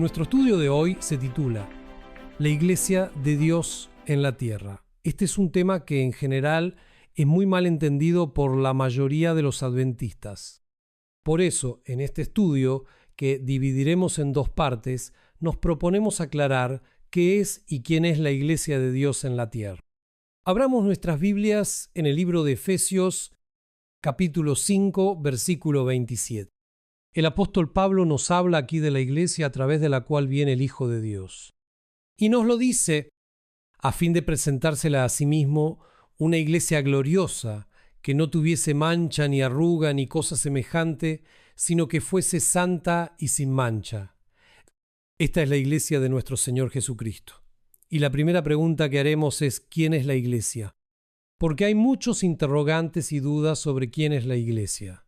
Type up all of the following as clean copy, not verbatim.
Nuestro estudio de hoy se titula La Iglesia de Dios en la Tierra. Este es un tema que en general es muy mal entendido por la mayoría de los adventistas. Por eso, en este estudio, que dividiremos en dos partes, nos proponemos aclarar qué es y quién es la Iglesia de Dios en la Tierra. Abramos nuestras Biblias en el libro de Efesios, capítulo 5, versículo 27. El apóstol Pablo nos habla aquí de la iglesia a través de la cual viene el Hijo de Dios. Y nos lo dice a fin de presentársela a sí mismo una iglesia gloriosa, que no tuviese mancha ni arruga ni cosa semejante, sino que fuese santa y sin mancha. Esta es la iglesia de nuestro Señor Jesucristo. Y la primera pregunta que haremos es ¿quién es la iglesia? Porque hay muchos interrogantes y dudas sobre quién es la iglesia.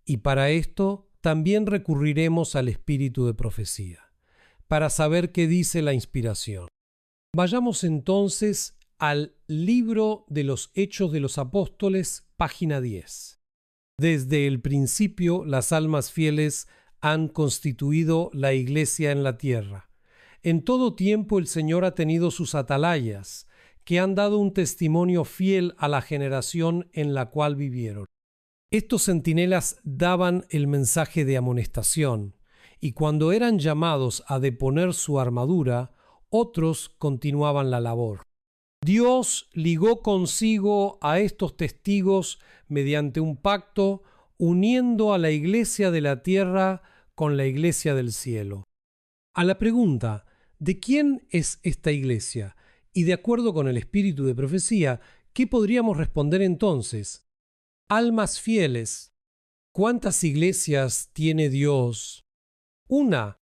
Y para esto también recurriremos al espíritu de profecía, para saber qué dice la inspiración. Vayamos entonces al libro de los Hechos de los Apóstoles, página 10. Desde el principio las almas fieles han constituido la iglesia en la tierra. En todo tiempo el Señor ha tenido sus atalayas, que han dado un testimonio fiel a la generación en la cual vivieron. Estos centinelas daban el mensaje de amonestación, y cuando eran llamados a deponer su armadura, otros continuaban la labor. Dios ligó consigo a estos testigos mediante un pacto, uniendo a la iglesia de la tierra con la iglesia del cielo. A la pregunta, ¿de quién es esta iglesia? Y de acuerdo con el espíritu de profecía, ¿qué podríamos responder entonces? Almas fieles. ¿Cuántas iglesias tiene Dios? Una.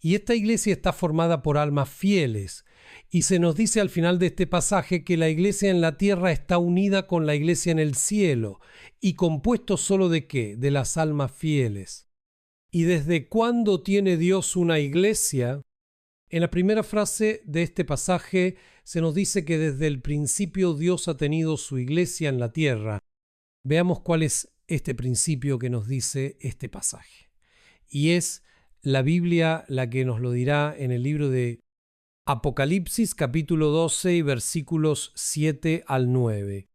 Y esta iglesia está formada por almas fieles. Y se nos dice al final de este pasaje que la iglesia en la tierra está unida con la iglesia en el cielo. ¿Y compuesto solo de qué? De las almas fieles. ¿Y desde cuándo tiene Dios una iglesia? En la primera frase de este pasaje se nos dice que desde el principio Dios ha tenido su iglesia en la tierra. Veamos cuál es este principio que nos dice este pasaje. Y es la Biblia la que nos lo dirá en el libro de Apocalipsis, capítulo 12, y versículos 7 al 9.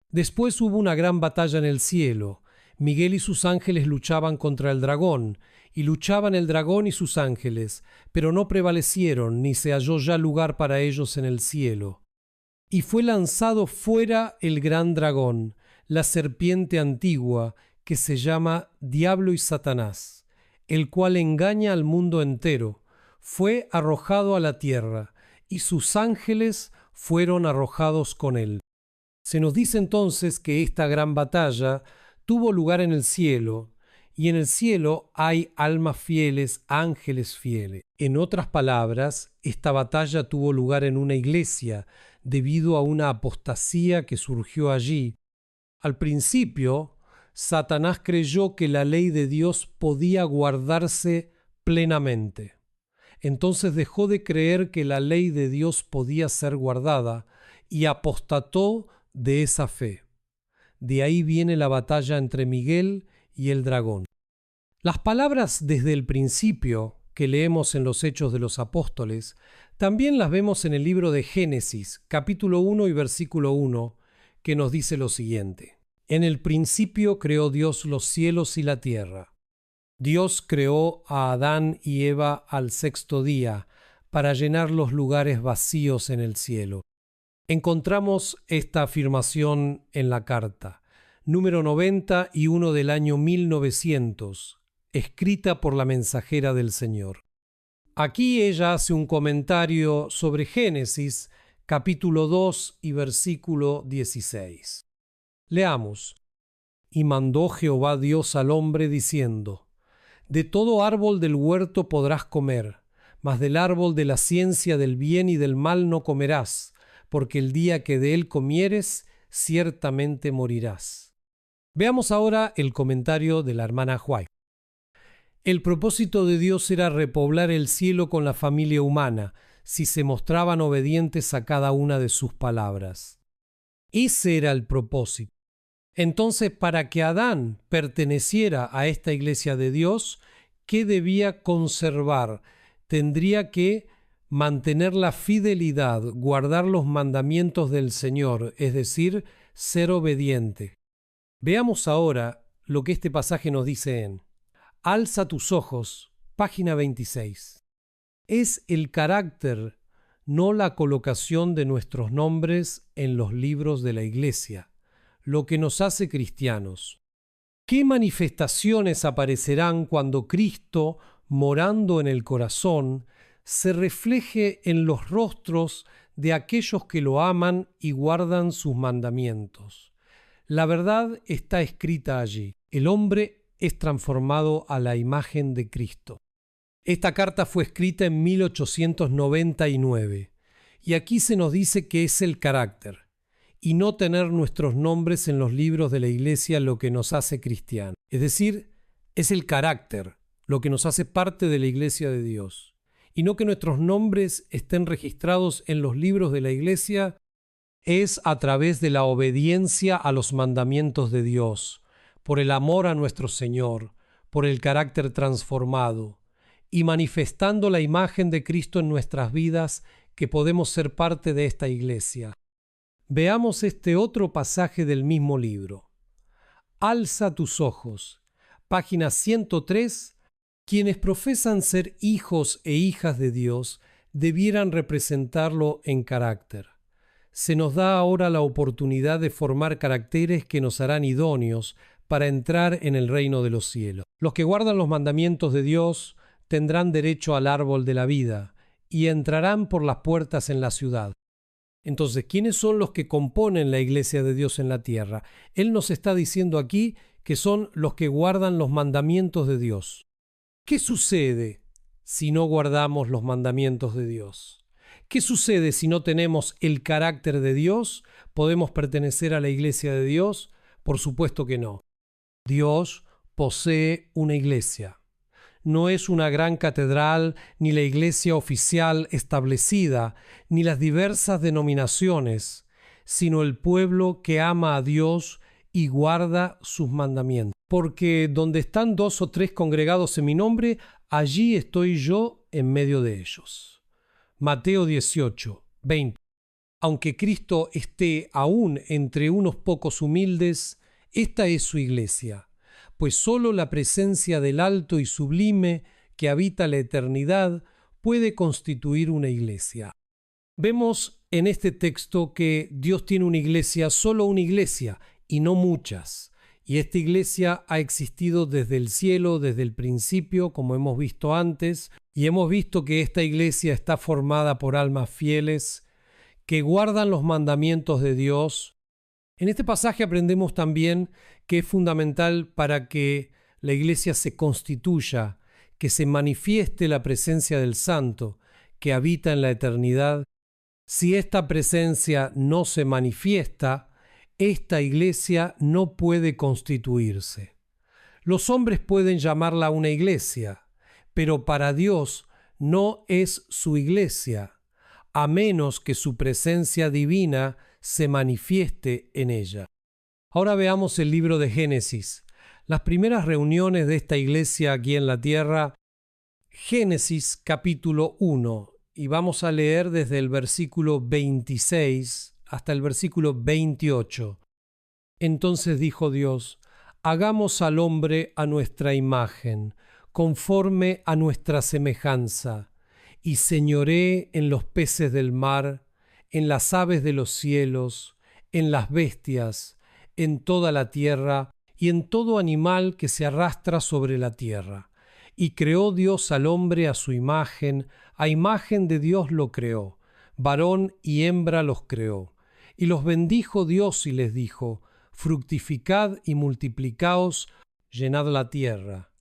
Después hubo una gran batalla en el cielo. Miguel y sus ángeles luchaban contra el dragón, y luchaban el dragón y sus ángeles, pero no prevalecieron, ni se halló ya lugar para ellos en el cielo. Y fue lanzado fuera el gran dragón, la serpiente antigua, que se llama Diablo y Satanás, el cual engaña al mundo entero. Fue arrojado a la tierra, y sus ángeles fueron arrojados con él. Se nos dice entonces que esta gran batalla tuvo lugar en el cielo, y en el cielo hay almas fieles, ángeles fieles. En otras palabras, esta batalla tuvo lugar en una iglesia, debido a una apostasía que surgió allí. Al principio, Satanás creyó que la ley de Dios podía guardarse plenamente. Entonces dejó de creer que la ley de Dios podía ser guardada y apostató de esa fe. De ahí viene la batalla entre Miguel y el dragón. Las palabras desde el principio que leemos en los Hechos de los Apóstoles también las vemos en el libro de Génesis, capítulo 1 y versículo 1, que nos dice lo siguiente. En el principio creó Dios los cielos y la tierra. Dios creó a Adán y Eva al sexto día para llenar los lugares vacíos en el cielo. Encontramos esta afirmación en la carta, número 91 del año 1900, escrita por la mensajera del Señor. Aquí ella hace un comentario sobre Génesis, capítulo 2 y versículo 16. Leamos. Y mandó Jehová Dios al hombre diciendo: De todo árbol del huerto podrás comer, mas del árbol de la ciencia del bien y del mal no comerás, porque el día que de él comieres, ciertamente morirás. Veamos ahora el comentario de la hermana White. El propósito de Dios era repoblar el cielo con la familia humana, si se mostraban obedientes a cada una de sus palabras. Ese era el propósito. Entonces, para que Adán perteneciera a esta iglesia de Dios, ¿qué debía conservar? tendría que mantener la fidelidad, guardar los mandamientos del Señor, es decir, ser obediente. Veamos ahora lo que este pasaje nos dice en Alza tus ojos, página 26. Es el carácter, no la colocación de nuestros nombres en los libros de la Iglesia, lo que nos hace cristianos. ¿Qué manifestaciones aparecerán cuando Cristo, morando en el corazón, se refleje en los rostros de aquellos que lo aman y guardan sus mandamientos? La verdad está escrita allí. El hombre es transformado a la imagen de Cristo. Esta carta fue escrita en 1899 y aquí se nos dice que es el carácter y no tener nuestros nombres en los libros de la Iglesia lo que nos hace cristianos. Es decir, es el carácter lo que nos hace parte de la Iglesia de Dios. Y no que nuestros nombres estén registrados en los libros de la Iglesia es a través de la obediencia a los mandamientos de Dios, por el amor a nuestro Señor, por el carácter transformado y manifestando la imagen de Cristo en nuestras vidas que podemos ser parte de esta Iglesia. Veamos este otro pasaje del mismo libro. Alza tus ojos, página 103. Quienes profesan ser hijos e hijas de Dios debieran representarlo en carácter. Se nos da ahora la oportunidad de formar caracteres que nos harán idóneos para entrar en el reino de los cielos. Los que guardan los mandamientos de Dios tendrán derecho al árbol de la vida y entrarán por las puertas en la ciudad. Entonces, ¿quiénes son los que componen la Iglesia de Dios en la tierra? Él nos está diciendo aquí que son los que guardan los mandamientos de Dios. ¿Qué sucede si no guardamos los mandamientos de Dios? ¿Qué sucede si no tenemos el carácter de Dios? ¿Podemos pertenecer a la Iglesia de Dios? Por supuesto que no. Dios posee una iglesia. No es una gran catedral, ni la iglesia oficial establecida, ni las diversas denominaciones, sino el pueblo que ama a Dios y guarda sus mandamientos. Porque donde están 2 o 3 congregados en mi nombre, allí estoy yo en medio de ellos. Mateo 18, 20. Aunque Cristo esté aún entre unos pocos humildes, esta es su iglesia. Pues sólo la presencia del alto y sublime que habita la eternidad puede constituir una iglesia. Vemos en este texto que Dios tiene una iglesia, solo una iglesia, y no muchas. Y esta iglesia ha existido desde el cielo, desde el principio, como hemos visto antes, y hemos visto que esta iglesia está formada por almas fieles que guardan los mandamientos de Dios. En este pasaje aprendemos también que es fundamental para que la iglesia se constituya, que se manifieste la presencia del Santo que habita en la eternidad. Si esta presencia no se manifiesta, esta iglesia no puede constituirse. Los hombres pueden llamarla una iglesia, pero para Dios no es su iglesia, a menos que su presencia divina se manifieste en ella. Ahora veamos el libro de Génesis, las primeras reuniones de esta iglesia aquí en la tierra. Génesis capítulo 1, y vamos a leer desde el versículo 26 hasta el versículo 28. Entonces dijo Dios: hagamos al hombre a nuestra imagen, conforme a nuestra semejanza, y señoree en los peces del mar, en las aves de los cielos, en las bestias, en toda la tierra y en todo animal que se arrastra sobre la tierra. Y creó Dios al hombre a su imagen, a imagen de Dios lo creó, varón y hembra los creó. Y los bendijo Dios y les dijo: fructificad y multiplicaos, llenad la tierra,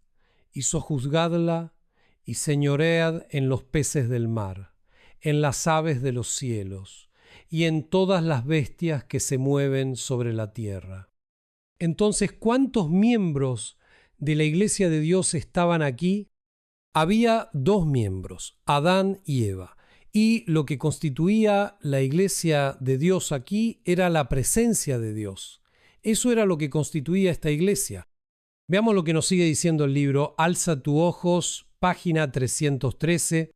y sojuzgadla, y señoread en los peces del mar, en las aves de los cielos, y en todas las bestias que se mueven sobre la tierra. Entonces, ¿cuántos miembros de la iglesia de Dios estaban aquí? Había 2 miembros, Adán y Eva. Y lo que constituía la iglesia de Dios aquí era la presencia de Dios. Eso era lo que constituía esta iglesia. Veamos lo que nos sigue diciendo el libro. Alza tus ojos, página 313,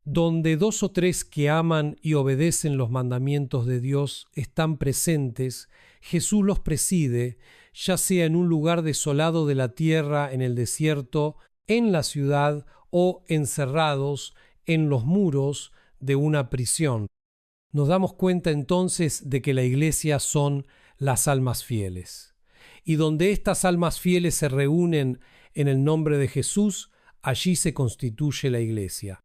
donde 2 o 3 que aman y obedecen los mandamientos de Dios están presentes, Jesús los preside, ya sea en un lugar desolado de la tierra, en el desierto, en la ciudad o encerrados en los muros de una prisión. Nos damos cuenta entonces de que la iglesia son las almas fieles. Y donde estas almas fieles se reúnen en el nombre de Jesús, allí se constituye la iglesia.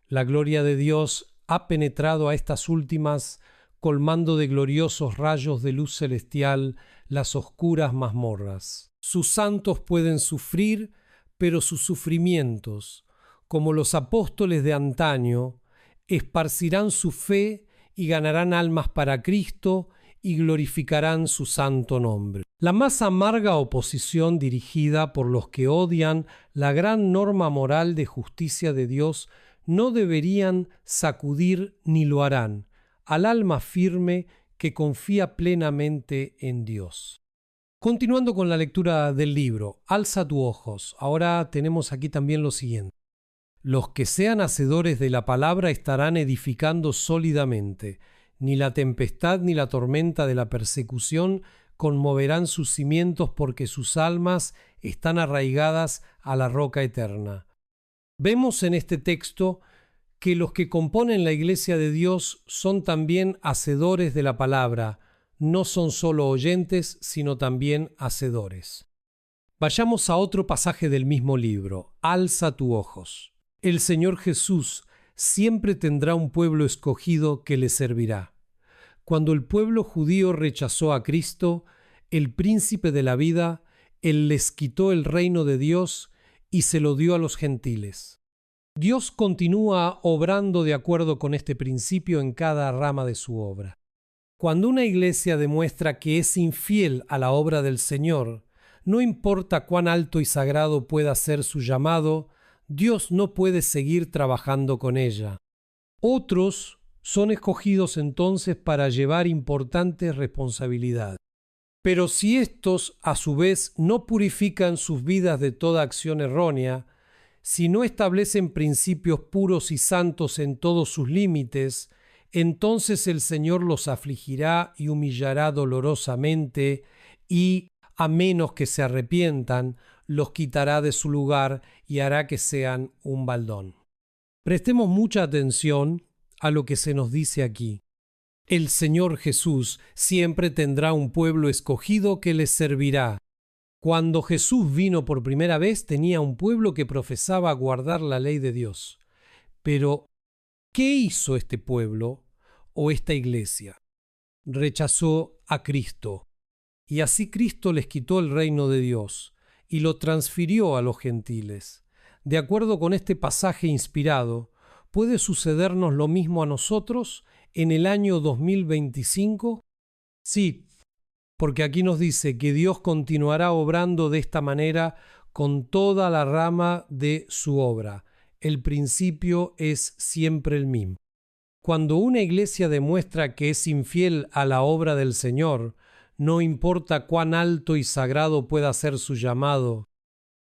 La gloria de Dios ha penetrado a estas últimas, colmando de gloriosos rayos de luz celestial las oscuras mazmorras. Sus santos pueden sufrir, pero sus sufrimientos, como los apóstoles de antaño, esparcirán su fe y ganarán almas para Cristo y glorificarán su santo nombre. La más amarga oposición dirigida por los que odian la gran norma moral de justicia de Dios no deberían sacudir ni lo harán al alma firme que confía plenamente en Dios. Continuando con la lectura del libro, alza tus ojos. Ahora tenemos aquí también lo siguiente. Los que sean hacedores de la palabra estarán edificando sólidamente. Ni la tempestad ni la tormenta de la persecución conmoverán sus cimientos, porque sus almas están arraigadas a la roca eterna. Vemos en este texto que los que componen la iglesia de Dios son también hacedores de la palabra, no son solo oyentes, sino también hacedores. Vayamos a otro pasaje del mismo libro. Alza tus ojos. El Señor Jesús siempre tendrá un pueblo escogido que le servirá. Cuando el pueblo judío rechazó a Cristo, el príncipe de la vida, Él les quitó el reino de Dios y se lo dio a los gentiles. Dios continúa obrando de acuerdo con este principio en cada rama de su obra. Cuando una iglesia demuestra que es infiel a la obra del Señor, no importa cuán alto y sagrado pueda ser su llamado, Dios no puede seguir trabajando con ella. Otros son escogidos entonces para llevar importantes responsabilidades. Pero si éstos, a su vez, no purifican sus vidas de toda acción errónea, si no establecen principios puros y santos en todos sus límites, entonces el Señor los afligirá y humillará dolorosamente y, a menos que se arrepientan, los quitará de su lugar y hará que sean un baldón. Prestemos mucha atención a lo que se nos dice aquí. El Señor Jesús siempre tendrá un pueblo escogido que les servirá. Cuando Jesús vino por primera vez tenía un pueblo que profesaba guardar la ley de Dios. Pero, ¿qué hizo este pueblo o esta iglesia? Rechazó a Cristo. Y así Cristo les quitó el reino de Dios y lo transfirió a los gentiles. De acuerdo con este pasaje inspirado, ¿puede sucedernos lo mismo a nosotros en el año 2025? Sí, porque aquí nos dice que Dios continuará obrando de esta manera con toda la rama de su obra. El principio es siempre el mismo. Cuando una iglesia demuestra que es infiel a la obra del Señor, no importa cuán alto y sagrado pueda ser su llamado.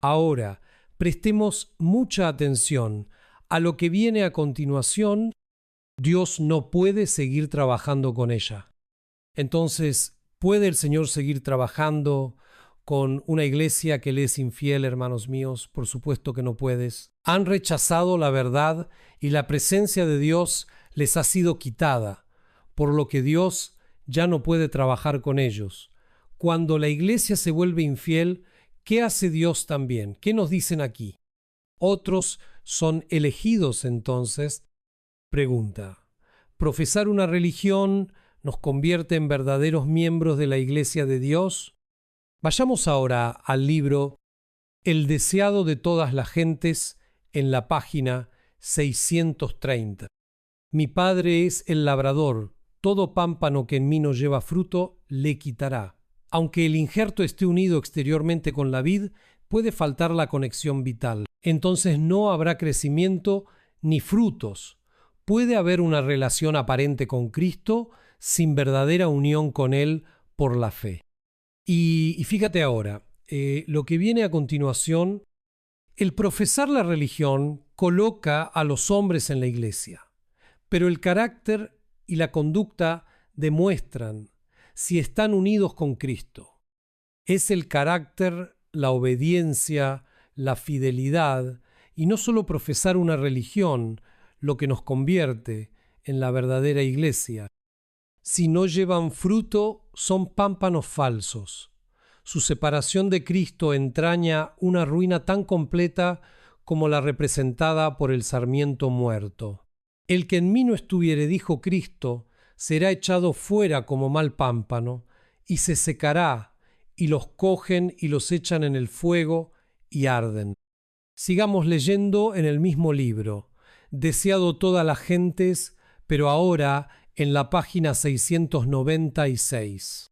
Ahora, prestemos mucha atención a lo que viene a continuación. Dios no puede seguir trabajando con ella. Entonces, ¿puede el Señor seguir trabajando con una iglesia que le es infiel, hermanos míos? Por supuesto que no puedes. Han rechazado la verdad y la presencia de Dios les ha sido quitada, por lo que Dios ya no puede trabajar con ellos. Cuando la iglesia se vuelve infiel, ¿qué hace Dios también? ¿Qué nos dicen aquí? Otros son elegidos entonces. Pregunta: ¿profesar una religión nos convierte en verdaderos miembros de la iglesia de Dios? Vayamos ahora al libro El deseado de todas las gentes, en la página 630. Mi Padre es el labrador. Todo pámpano que en mí no lleva fruto, le quitará. Aunque el injerto esté unido exteriormente con la vid, puede faltar la conexión vital. Entonces no habrá crecimiento ni frutos. Puede haber una relación aparente con Cristo sin verdadera unión con Él por la fe. Y fíjate ahora, lo que viene a continuación El profesar la religión coloca a los hombres en la iglesia, pero el carácter y la conducta demuestran si están unidos con Cristo. Es el carácter, la obediencia, la fidelidad y no solo profesar una religión lo que nos convierte en la verdadera iglesia. Si no llevan fruto, son pámpanos falsos. Su separación de Cristo entraña una ruina tan completa como la representada por el sarmiento muerto. El que en mí no estuviere, dijo Cristo, será echado fuera como mal pámpano, y se secará, y los cogen y los echan en el fuego y arden. Sigamos leyendo en el mismo libro, deseado todas las gentes, pero ahora en la página 696.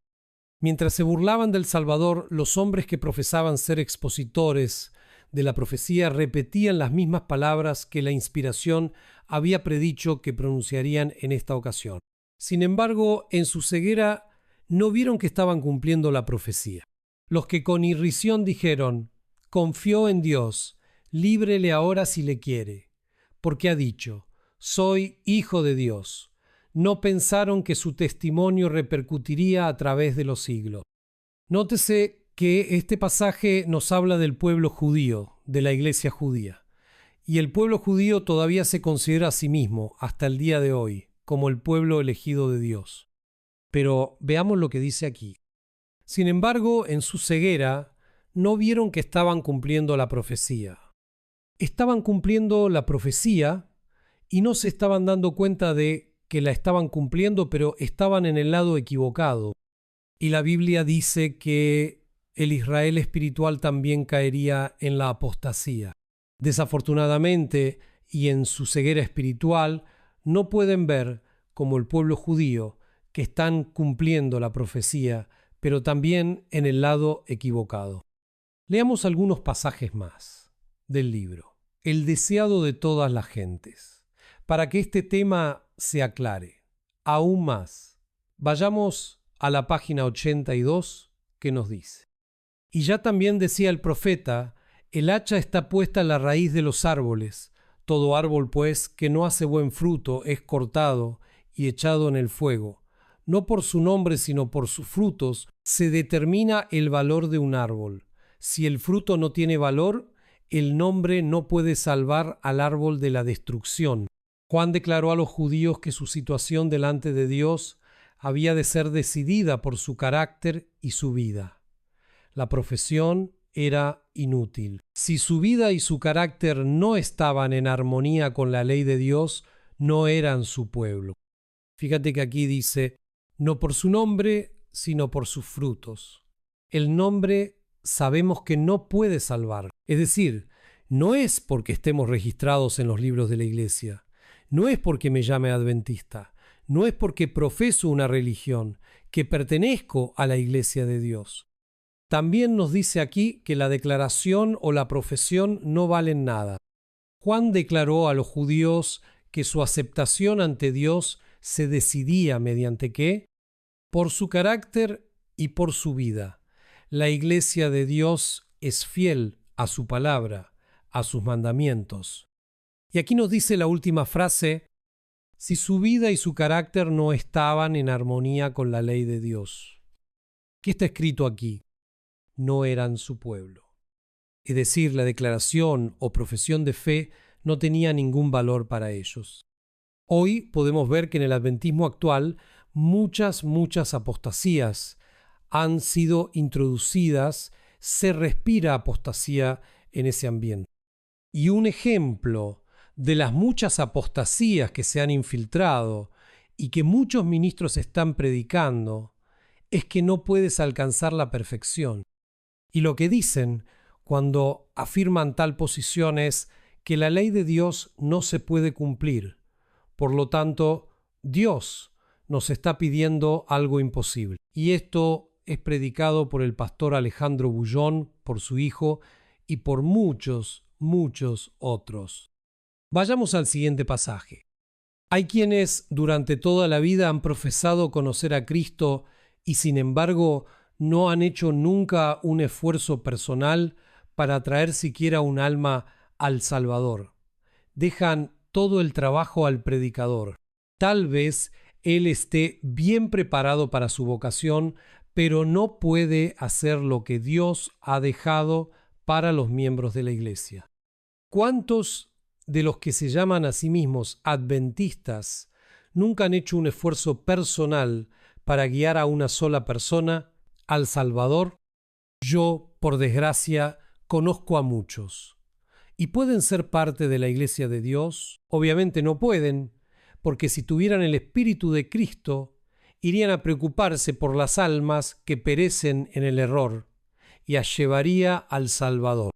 Mientras se burlaban del Salvador, los hombres que profesaban ser expositores de la profecía repetían las mismas palabras que la inspiración había predicho que pronunciarían en esta ocasión. Sin embargo, en su ceguera no vieron que estaban cumpliendo la profecía. Los que con irrisión dijeron: «Confió en Dios, líbrele ahora si le quiere, porque ha dicho: soy hijo de Dios». No pensaron que su testimonio repercutiría a través de los siglos. Nótese que este pasaje nos habla del pueblo judío, de la iglesia judía. Y el pueblo judío todavía se considera a sí mismo, hasta el día de hoy, como el pueblo elegido de Dios. Pero veamos lo que dice aquí. Sin embargo, en su ceguera, no vieron que estaban cumpliendo la profecía. Estaban cumpliendo la profecía y no se estaban dando cuenta de que la estaban cumpliendo, pero estaban en el lado equivocado. Y la Biblia dice que el Israel espiritual también caería en la apostasía. Desafortunadamente, y en su ceguera espiritual, no pueden ver, como el pueblo judío, que están cumpliendo la profecía, pero también en el lado equivocado. Leamos algunos pasajes más del libro, El deseado de todas las gentes, para que este tema se aclare aún más. Vayamos a la página 82 que nos dice: y ya también decía el profeta: el hacha está puesta en la raíz de los árboles. Todo árbol, pues, que no hace buen fruto es cortado y echado en el fuego. No por su nombre, sino por sus frutos se determina el valor de un árbol. Si el fruto no tiene valor, el nombre no puede salvar al árbol de la destrucción. Juan declaró a los judíos que su situación delante de Dios había de ser decidida por su carácter y su vida. La profesión era inútil. Si su vida y su carácter no estaban en armonía con la ley de Dios, no eran su pueblo. Fíjate que aquí dice: no por su nombre, sino por sus frutos. El nombre sabemos que no puede salvar. Es decir, no es porque estemos registrados en los libros de la iglesia. No es porque me llame adventista, no es porque profeso una religión, que pertenezco a la iglesia de Dios. También nos dice aquí que la declaración o la profesión no valen nada. Juan declaró a los judíos que su aceptación ante Dios se decidía mediante ¿qué? Por su carácter y por su vida. La iglesia de Dios es fiel a su palabra, a sus mandamientos. Y aquí nos dice la última frase: si su vida y su carácter no estaban en armonía con la ley de Dios. ¿Qué está escrito aquí? No eran su pueblo. Es decir, la declaración o profesión de fe no tenía ningún valor para ellos. Hoy podemos ver que en el adventismo actual muchas apostasías han sido introducidas, se respira apostasía en ese ambiente. Y un ejemplo de las muchas apostasías que se han infiltrado y que muchos ministros están predicando es que no puedes alcanzar la perfección. Y lo que dicen cuando afirman tal posición es que la ley de Dios no se puede cumplir. Por lo tanto, Dios nos está pidiendo algo imposible. Y esto es predicado por el pastor Alejandro Bullón, por su hijo y por muchos otros. Vayamos al siguiente pasaje. Hay quienes durante toda la vida han profesado conocer a Cristo y sin embargo no han hecho nunca un esfuerzo personal para traer siquiera un alma al Salvador. Dejan todo el trabajo al predicador. Tal vez él esté bien preparado para su vocación, pero no puede hacer lo que Dios ha dejado para los miembros de la iglesia. ¿Cuántos de los que se llaman a sí mismos adventistas nunca han hecho un esfuerzo personal para guiar a una sola persona al Salvador? Yo, por desgracia, conozco a muchos. ¿Y pueden ser parte de la Iglesia de Dios? Obviamente no pueden, porque si tuvieran el Espíritu de Cristo, irían a preocuparse por las almas que perecen en el error y llevaría al Salvador.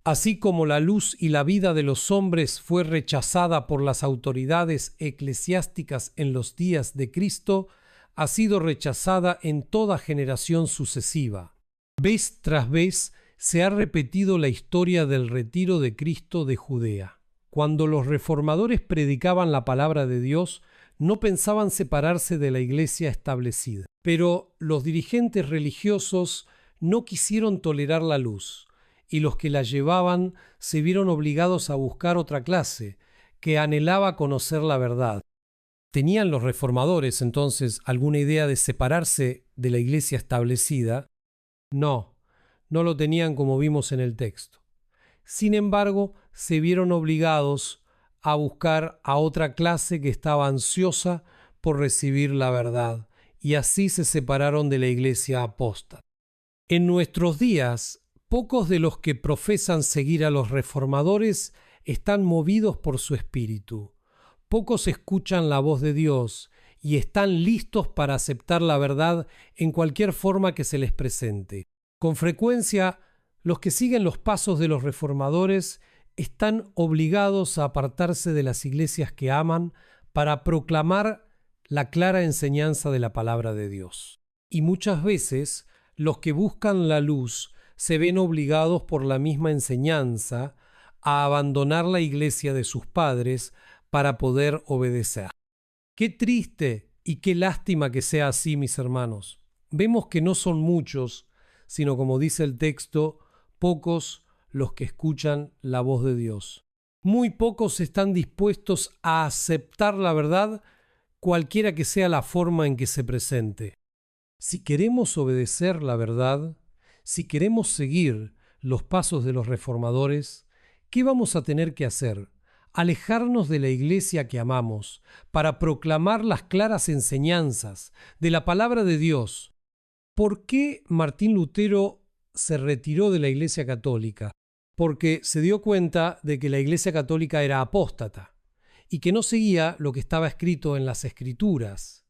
Así como la luz y la vida de los hombres fue rechazada por las autoridades eclesiásticas en los días de Cristo, ha sido rechazada en toda generación sucesiva. Vez tras vez se ha repetido la historia del retiro de Cristo de Judea. Cuando los reformadores predicaban la palabra de Dios, no pensaban separarse de la iglesia establecida. Pero los dirigentes religiosos no quisieron tolerar la luz, y los que la llevaban se vieron obligados a buscar otra clase, que anhelaba conocer la verdad. ¿Tenían los reformadores entonces alguna idea de separarse de la iglesia establecida? No, no lo tenían como vimos en el texto. Sin embargo, se vieron obligados a buscar a otra clase que estaba ansiosa por recibir la verdad, y así se separaron de la iglesia apóstata. En nuestros días, pocos de los que profesan seguir a los reformadores están movidos por su espíritu. Pocos escuchan la voz de Dios y están listos para aceptar la verdad en cualquier forma que se les presente. Con frecuencia, los que siguen los pasos de los reformadores están obligados a apartarse de las iglesias que aman para proclamar la clara enseñanza de la palabra de Dios. Y muchas veces los que buscan la luz se ven obligados por la misma enseñanza a abandonar la iglesia de sus padres para poder obedecer. Qué triste y qué lástima que sea así, mis hermanos. Vemos que no son muchos, sino como dice el texto, pocos los que escuchan la voz de Dios. Muy pocos están dispuestos a aceptar la verdad, cualquiera que sea la forma en que se presente. Si queremos obedecer la verdad, si queremos seguir los pasos de los reformadores, ¿qué vamos a tener que hacer? Alejarnos de la iglesia que amamos para proclamar las claras enseñanzas de la palabra de Dios. ¿Por qué Martín Lutero se retiró de la iglesia católica? Porque se dio cuenta de que la iglesia católica era apóstata y que no seguía lo que estaba escrito en las Escrituras.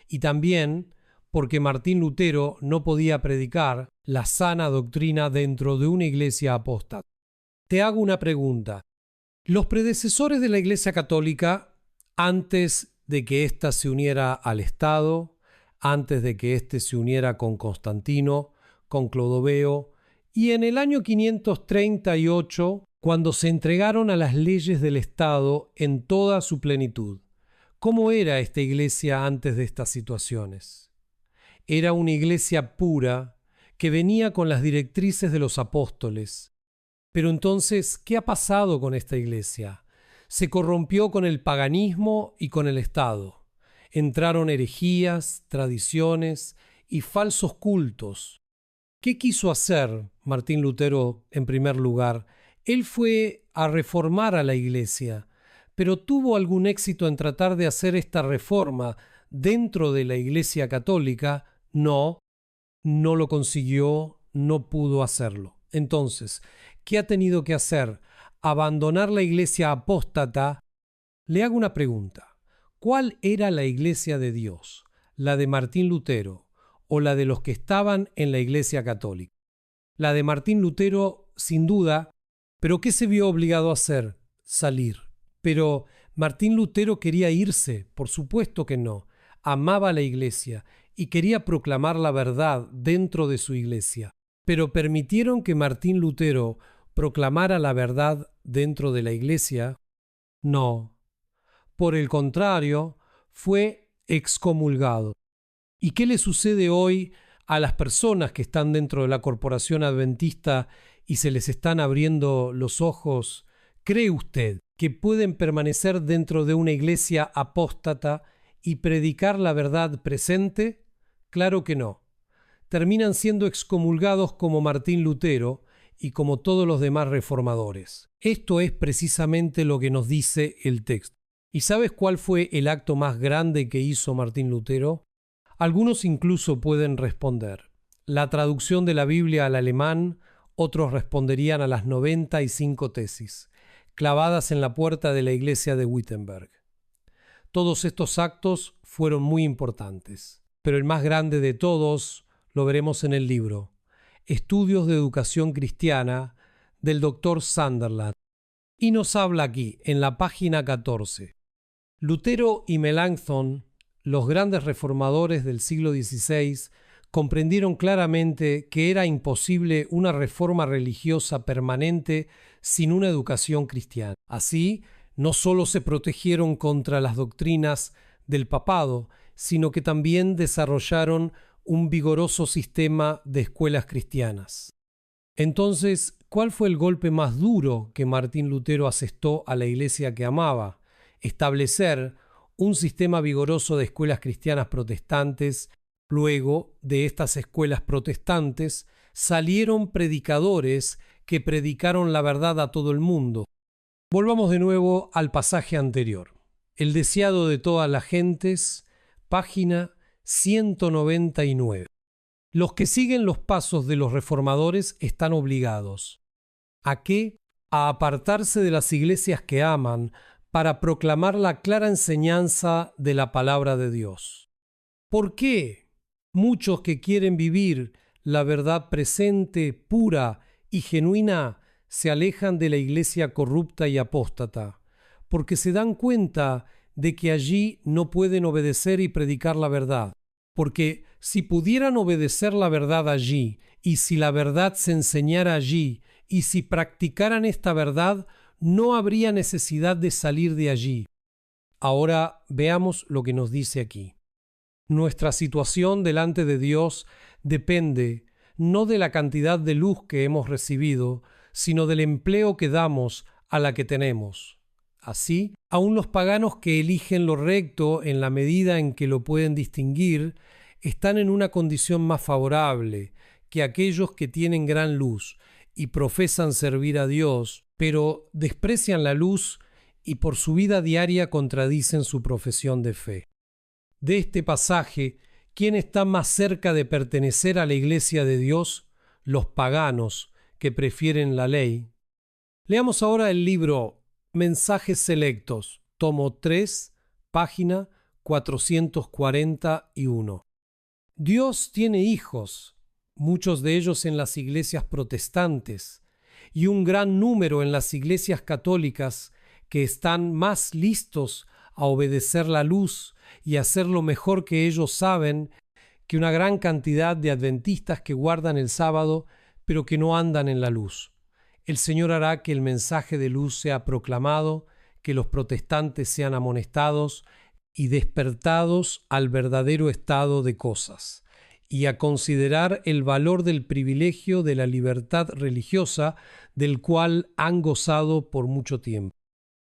Y también porque Martín Lutero no podía predicar la sana doctrina dentro de una iglesia apóstata. Te hago una pregunta. Los predecesores de la Iglesia Católica, antes de que ésta se uniera al Estado, antes de que éste se uniera con Constantino, con Clodoveo, y en el año 538, cuando se entregaron a las leyes del Estado en toda su plenitud, ¿cómo era esta iglesia antes de estas situaciones? Era una iglesia pura que venía con las directrices de los apóstoles. Pero entonces, ¿qué ha pasado con esta iglesia? Se corrompió con el paganismo y con el Estado. Entraron herejías, tradiciones y falsos cultos. ¿Qué quiso hacer Martín Lutero en primer lugar? Él fue a reformar a la iglesia, pero ¿tuvo algún éxito en tratar de hacer esta reforma dentro de la iglesia católica? No, no lo consiguió, no pudo hacerlo. Entonces, ¿qué ha tenido que hacer? ¿Abandonar la iglesia apóstata? Le hago una pregunta. ¿Cuál era la iglesia de Dios? ¿La de Martín Lutero o la de los que estaban en la iglesia católica? La de Martín Lutero, sin duda, pero ¿qué se vio obligado a hacer? Salir. Pero Martín Lutero quería irse, por supuesto que no. Amaba la iglesia y quería proclamar la verdad dentro de su iglesia. Pero ¿permitieron que Martín Lutero proclamara la verdad dentro de la iglesia? No. Por el contrario, fue excomulgado. ¿Y qué le sucede hoy a las personas que están dentro de la corporación adventista y se les están abriendo los ojos, ¿cree usted que pueden permanecer dentro de una iglesia apóstata y predicar la verdad presente? Claro que no. Terminan siendo excomulgados como Martín Lutero y como todos los demás reformadores. Esto es precisamente lo que nos dice el texto. ¿Y sabes cuál fue el acto más grande que hizo Martín Lutero? Algunos incluso pueden responder. La traducción de la Biblia al alemán, otros responderían a las 95 tesis, clavadas en la puerta de la iglesia de Wittenberg. Todos estos actos fueron muy importantes, pero el más grande de todos lo veremos en el libro Estudios de Educación Cristiana del Dr. Sunderland. Y nos habla aquí, en la página 14. Lutero y Melanchthon, los grandes reformadores del siglo XVI, comprendieron claramente que era imposible una reforma religiosa permanente sin una educación cristiana. Así, no solo se protegieron contra las doctrinas del papado, sino que también desarrollaron un vigoroso sistema de escuelas cristianas. Entonces, ¿cuál fue el golpe más duro que Martín Lutero asestó a la iglesia que amaba? Establecer un sistema vigoroso de escuelas cristianas protestantes. Luego de estas escuelas protestantes salieron predicadores que predicaron la verdad a todo el mundo. Volvamos de nuevo al pasaje anterior. El deseado de todas las gentes, página 199. Los que siguen los pasos de los reformadores están obligados. ¿A qué? A apartarse de las iglesias que aman para proclamar la clara enseñanza de la palabra de Dios. ¿Por qué muchos que quieren vivir la verdad presente, pura y genuina se alejan de la iglesia corrupta y apóstata? Porque se dan cuenta de que allí no pueden obedecer y predicar la verdad. Porque si pudieran obedecer la verdad allí, y si la verdad se enseñara allí, y si practicaran esta verdad, no habría necesidad de salir de allí. Ahora veamos lo que nos dice aquí. Nuestra situación delante de Dios depende no de la cantidad de luz que hemos recibido, sino del empleo que damos a la que tenemos. Así, aun los paganos que eligen lo recto en la medida en que lo pueden distinguir, están en una condición más favorable que aquellos que tienen gran luz y profesan servir a Dios, pero desprecian la luz y por su vida diaria contradicen su profesión de fe. De este pasaje, ¿quién está más cerca de pertenecer a la iglesia de Dios? Los paganos, que prefieren la ley. Leamos ahora el libro Mensajes Selectos, tomo 3, página 441. Dios tiene hijos, muchos de ellos en las iglesias protestantes, y un gran número en las iglesias católicas que están más listos a obedecer la luz y hacer lo mejor que ellos saben que una gran cantidad de adventistas que guardan el sábado pero que no andan en la luz. El Señor hará que el mensaje de luz sea proclamado, que los protestantes sean amonestados y despertados al verdadero estado de cosas, y a considerar el valor del privilegio de la libertad religiosa del cual han gozado por mucho tiempo.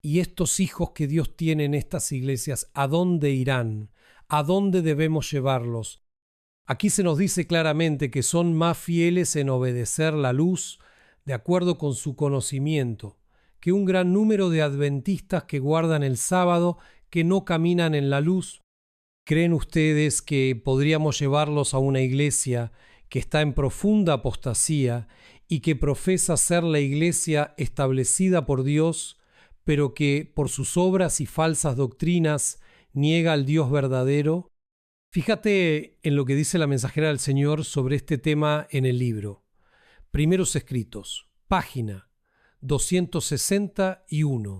Y estos hijos que Dios tiene en estas iglesias, ¿a dónde irán? ¿A dónde debemos llevarlos? Aquí se nos dice claramente que son más fieles en obedecer la luz, de acuerdo con su conocimiento, que un gran número de adventistas que guardan el sábado, que no caminan en la luz. ¿Creen ustedes que podríamos llevarlos a una iglesia que está en profunda apostasía y que profesa ser la iglesia establecida por Dios, pero que por sus obras y falsas doctrinas niega al Dios verdadero? Fíjate en lo que dice la mensajera del Señor sobre este tema en el libro. Primeros Escritos, página 261.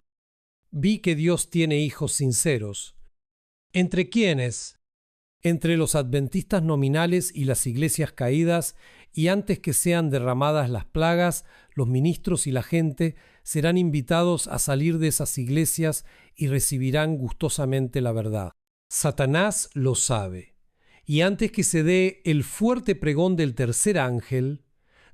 Vi que Dios tiene hijos sinceros. ¿Entre quiénes? Entre los adventistas nominales y las iglesias caídas, y antes que sean derramadas las plagas, los ministros y la gente serán invitados a salir de esas iglesias y recibirán gustosamente la verdad. Satanás lo sabe, y antes que se dé el fuerte pregón del tercer ángel,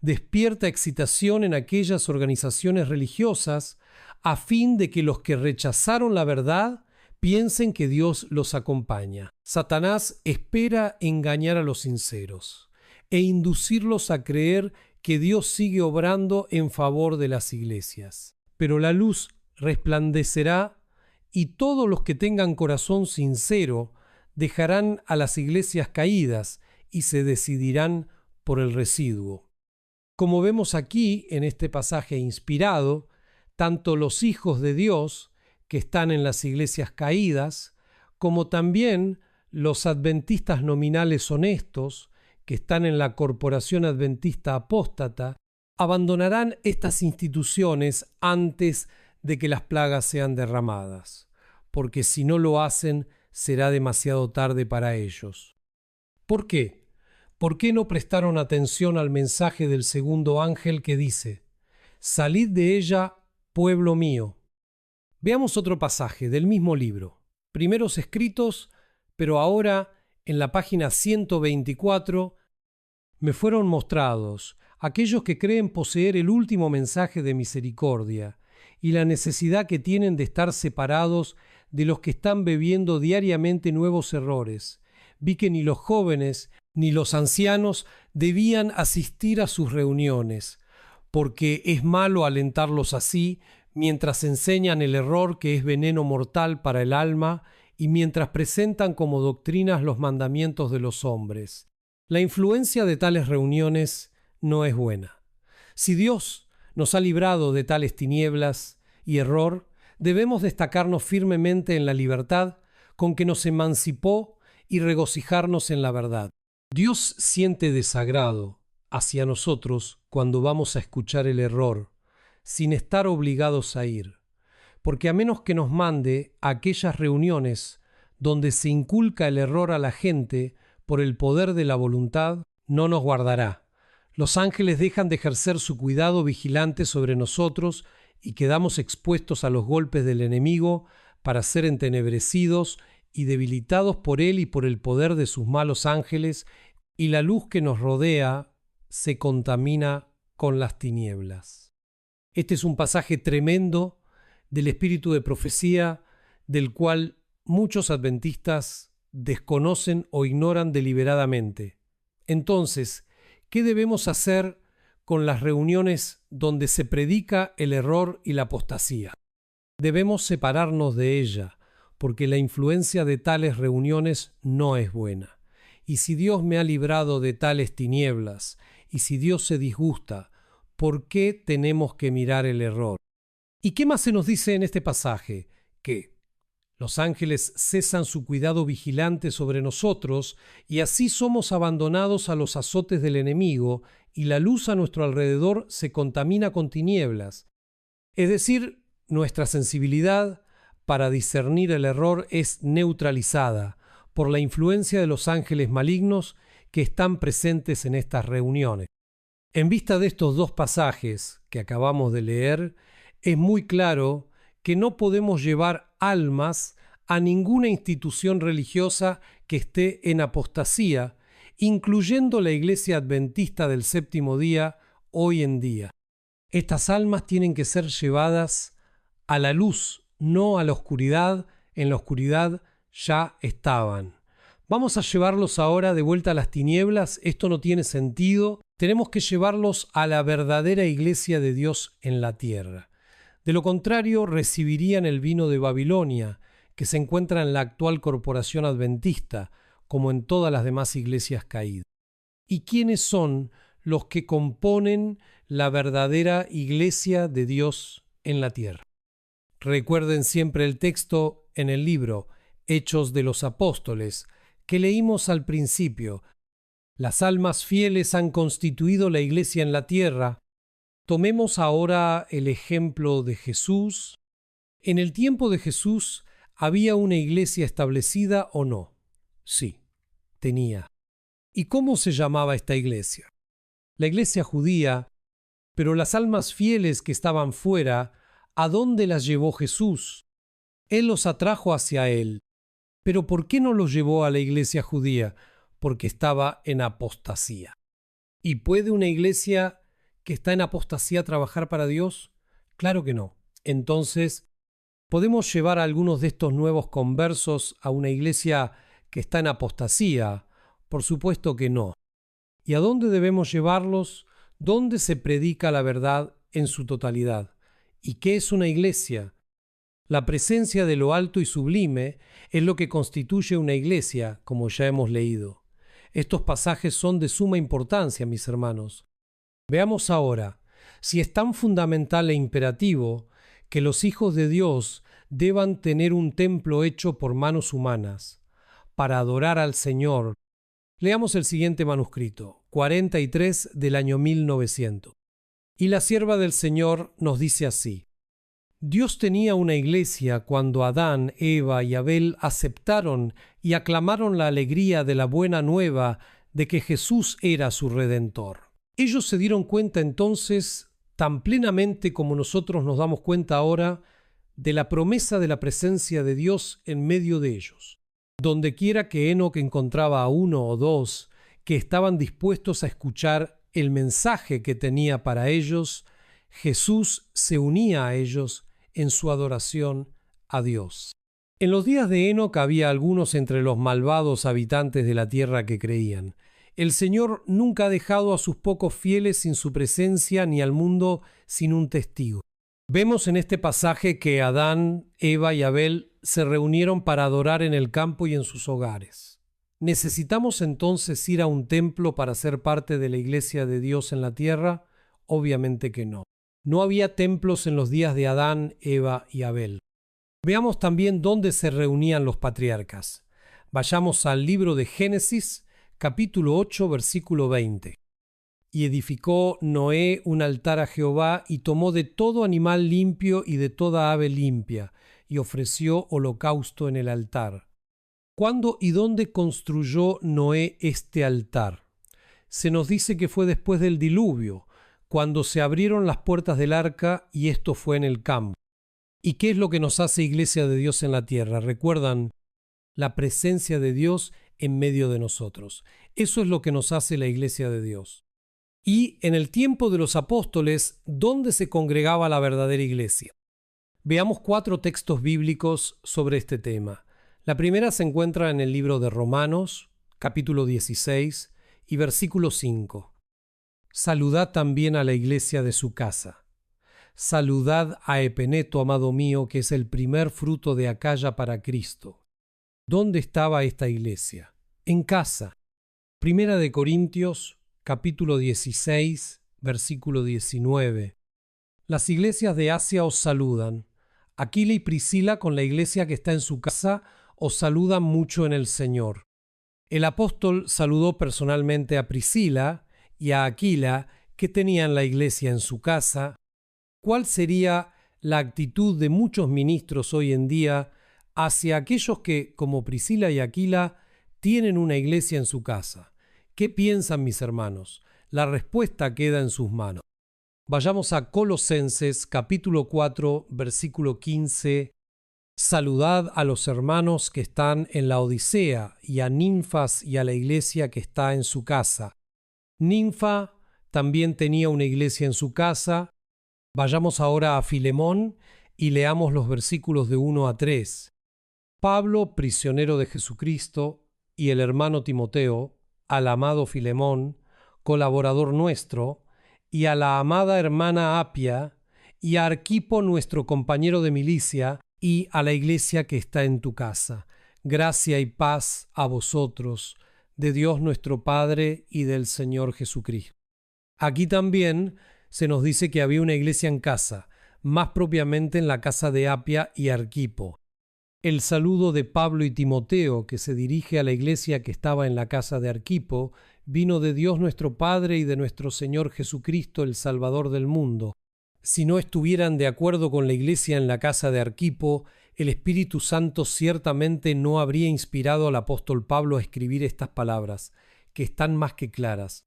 despierta excitación en aquellas organizaciones religiosas a fin de que los que rechazaron la verdad piensen que Dios los acompaña. Satanás espera engañar a los sinceros e inducirlos a creer que Dios sigue obrando en favor de las iglesias. Pero la luz resplandecerá y todos los que tengan corazón sincero dejarán a las iglesias caídas y se decidirán por el residuo. Como vemos aquí en este pasaje inspirado, tanto los hijos de Dios que están en las iglesias caídas, como también los adventistas nominales honestos que están en la corporación adventista apóstata, abandonarán estas instituciones antes de que las plagas sean derramadas, porque si no lo hacen, será demasiado tarde para ellos. ¿Por qué? ¿Por qué no prestaron atención al mensaje del segundo ángel que dice: «Salid de ella, pueblo mío»? Veamos otro pasaje del mismo libro, Primeros Escritos, pero ahora en la página 124, me fueron mostrados aquellos que creen poseer el último mensaje de misericordia y la necesidad que tienen de estar separados de los que están bebiendo diariamente nuevos errores. Vi que ni los jóvenes ni los ancianos debían asistir a sus reuniones, porque es malo alentarlos así mientras enseñan el error que es veneno mortal para el alma y mientras presentan como doctrinas los mandamientos de los hombres. La influencia de tales reuniones no es buena. Si Dios nos ha librado de tales tinieblas y error, debemos destacarnos firmemente en la libertad con que nos emancipó y regocijarnos en la verdad. Dios siente desagrado hacia nosotros cuando vamos a escuchar el error, sin estar obligados a ir, porque a menos que nos mande a aquellas reuniones donde se inculca el error a la gente por el poder de la voluntad, no nos guardará. Los ángeles dejan de ejercer su cuidado vigilante sobre nosotros y quedamos expuestos a los golpes del enemigo para ser entenebrecidos y debilitados por él y por el poder de sus malos ángeles, y la luz que nos rodea se contamina con las tinieblas. Este es un pasaje tremendo del espíritu de profecía del cual muchos adventistas desconocen o ignoran deliberadamente. Entonces, ¿qué debemos hacer con las reuniones donde se predica el error y la apostasía? Debemos separarnos de ella, porque la influencia de tales reuniones no es buena. Y si Dios me ha librado de tales tinieblas, y si Dios se disgusta, ¿por qué tenemos que mirar el error? ¿Y qué más se nos dice en este pasaje? Que los ángeles cesan su cuidado vigilante sobre nosotros y así somos abandonados a los azotes del enemigo y la luz a nuestro alrededor se contamina con tinieblas. Es decir, nuestra sensibilidad para discernir el error es neutralizada por la influencia de los ángeles malignos que están presentes en estas reuniones. En vista de estos dos pasajes que acabamos de leer, es muy claro que no podemos llevar almas a ninguna institución religiosa que esté en apostasía, incluyendo la Iglesia Adventista del Séptimo Día hoy en día. Estas almas tienen que ser llevadas a la luz, no a la oscuridad. En la oscuridad ya estaban. Vamos a llevarlos ahora de vuelta a las tinieblas. Esto no tiene sentido. Tenemos que llevarlos a la verdadera iglesia de Dios en la tierra. De lo contrario, recibirían el vino de Babilonia, que se encuentra en la actual corporación adventista, como en todas las demás iglesias caídas. ¿Y quiénes son los que componen la verdadera iglesia de Dios en la tierra? Recuerden siempre el texto en el libro Hechos de los Apóstoles, que leímos al principio. Las almas fieles han constituido la iglesia en la tierra. Tomemos ahora el ejemplo de Jesús. ¿En el tiempo de Jesús había una iglesia establecida o no? Sí, tenía. ¿Y cómo se llamaba esta iglesia? La iglesia judía. Pero las almas fieles que estaban fuera, ¿a dónde las llevó Jesús? Él los atrajo hacia él. ¿Pero por qué no los llevó a la iglesia judía? Porque estaba en apostasía. ¿Y puede una iglesia que está en apostasía trabajar para Dios? Claro que no. Entonces, ¿podemos llevar a algunos de estos nuevos conversos a una iglesia que está en apostasía? Por supuesto que no. ¿Y a dónde debemos llevarlos? ¿Dónde se predica la verdad en su totalidad? ¿Y qué es una iglesia? La presencia de lo alto y sublime es lo que constituye una iglesia, como ya hemos leído. Estos pasajes son de suma importancia, mis hermanos. Veamos ahora si es tan fundamental e imperativo que los hijos de Dios deban tener un templo hecho por manos humanas para adorar al Señor. Leamos el siguiente manuscrito, 43 del año 1900. Y la sierva del Señor nos dice así: Dios tenía una iglesia cuando Adán, Eva y Abel aceptaron y aclamaron la alegría de la buena nueva de que Jesús era su Redentor. Ellos se dieron cuenta entonces, tan plenamente como nosotros nos damos cuenta ahora, de la promesa de la presencia de Dios en medio de ellos. Dondequiera que Enoc encontraba a uno o dos que estaban dispuestos a escuchar el mensaje que tenía para ellos, Jesús se unía a ellos en su adoración a Dios. En los días de Enoc había algunos entre los malvados habitantes de la tierra que creían. El Señor nunca ha dejado a sus pocos fieles sin su presencia ni al mundo sin un testigo. Vemos en este pasaje que Adán, Eva y Abel se reunieron para adorar en el campo y en sus hogares. ¿Necesitamos entonces ir a un templo para ser parte de la iglesia de Dios en la tierra? Obviamente que no. No había templos en los días de Adán, Eva y Abel. Veamos también dónde se reunían los patriarcas. Vayamos al libro de Génesis, capítulo 8, versículo 20. Y edificó Noé un altar a Jehová, y tomó de todo animal limpio y de toda ave limpia, y ofreció holocausto en el altar. ¿Cuándo y dónde construyó Noé este altar? Se nos dice que fue después del diluvio, cuando se abrieron las puertas del arca, y esto fue en el campo. ¿Y qué es lo que nos hace iglesia de Dios en la tierra? ¿Recuerdan? La presencia de Dios en medio de nosotros. Eso es lo que nos hace la iglesia de Dios. Y en el tiempo de los apóstoles, ¿dónde se congregaba la verdadera iglesia? Veamos 4 textos bíblicos sobre este tema. La primera se encuentra en el libro de Romanos, capítulo 16 y versículo 5. Saludad también a la iglesia de su casa. Saludad a Epeneto, amado mío, que es el primer fruto de Acaya para Cristo. ¿Dónde estaba esta iglesia? En casa. Primera de Corintios, capítulo 16, versículo 19. Las iglesias de Asia os saludan. Aquila y Priscila, con la iglesia que está en su casa, os saludan mucho en el Señor. El apóstol saludó personalmente a Priscila y a Aquila, que tenían la iglesia en su casa. ¿Cuál sería la actitud de muchos ministros hoy en día hacia aquellos que, como Priscila y Aquila, tienen una iglesia en su casa? ¿Qué piensan, mis hermanos? La respuesta queda en sus manos. Vayamos a Colosenses capítulo 4, versículo 15. Saludad a los hermanos que están en la Odisea y a Ninfas y a la iglesia que está en su casa. Ninfa también tenía una iglesia en su casa. Vayamos ahora a Filemón y leamos los versículos de 1 a 3. Pablo, prisionero de Jesucristo, y el hermano Timoteo, al amado Filemón, colaborador nuestro, y a la amada hermana Apia, y a Arquipo, nuestro compañero de milicia, y a la iglesia que está en tu casa. Gracia y paz a vosotros, de Dios nuestro Padre y del Señor Jesucristo. Aquí también se nos dice que había una iglesia en casa, más propiamente en la casa de Apia y Arquipo. El saludo de Pablo y Timoteo, que se dirige a la iglesia que estaba en la casa de Arquipo, vino de Dios nuestro Padre y de nuestro Señor Jesucristo, el Salvador del mundo. Si no estuvieran de acuerdo con la iglesia en la casa de Arquipo, el Espíritu Santo ciertamente no habría inspirado al apóstol Pablo a escribir estas palabras, que están más que claras.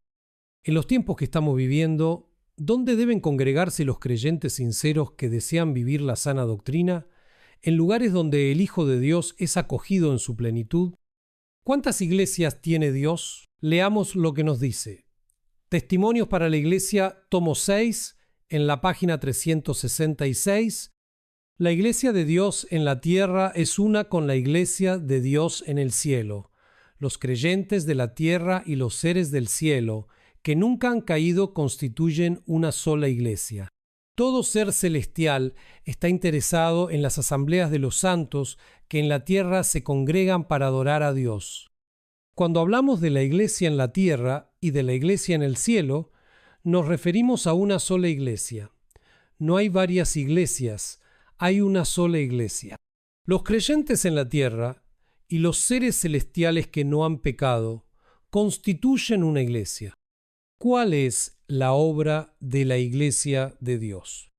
En los tiempos que estamos viviendo, ¿dónde deben congregarse los creyentes sinceros que desean vivir la sana doctrina? En lugares donde el Hijo de Dios es acogido en su plenitud. ¿Cuántas iglesias tiene Dios? Leamos lo que nos dice. Testimonios para la Iglesia, tomo 6, en la página 366. La Iglesia de Dios en la tierra es una con la Iglesia de Dios en el cielo. Los creyentes de la tierra y los seres del cielo, que nunca han caído, constituyen una sola Iglesia. Todo ser celestial está interesado en las asambleas de los santos que en la tierra se congregan para adorar a Dios. Cuando hablamos de la Iglesia en la tierra y de la Iglesia en el cielo, nos referimos a una sola Iglesia. No hay varias iglesias, hay una sola Iglesia. Los creyentes en la tierra y los seres celestiales que no han pecado constituyen una Iglesia. ¿Cuál es la obra de la Iglesia de Dios?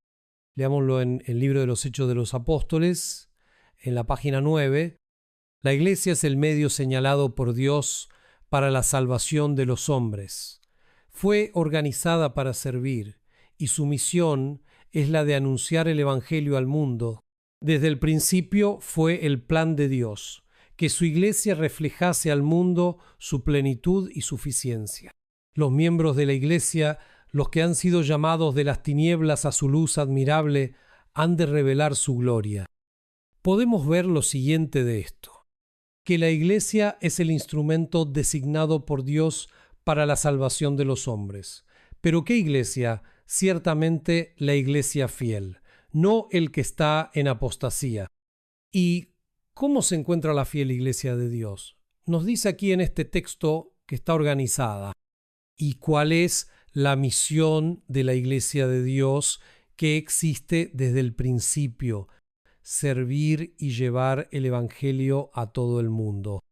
Leámoslo en el libro de los Hechos de los Apóstoles, en la página 9. La Iglesia es el medio señalado por Dios para la salvación de los hombres. Fue organizada para servir, y su misión es la de anunciar el Evangelio al mundo. Desde el principio fue el plan de Dios, que su Iglesia reflejase al mundo su plenitud y suficiencia. Los miembros de la Iglesia, los que han sido llamados de las tinieblas a su luz admirable, han de revelar su gloria. Podemos ver lo siguiente de esto: que la Iglesia es el instrumento designado por Dios para la salvación de los hombres. ¿Pero qué Iglesia? Ciertamente la Iglesia fiel, no el que está en apostasía. ¿Y cómo se encuentra la fiel Iglesia de Dios? Nos dice aquí en este texto que está organizada. ¿Y cuál es la misión de la Iglesia de Dios que existe desde el principio? Servir y llevar el Evangelio a todo el mundo.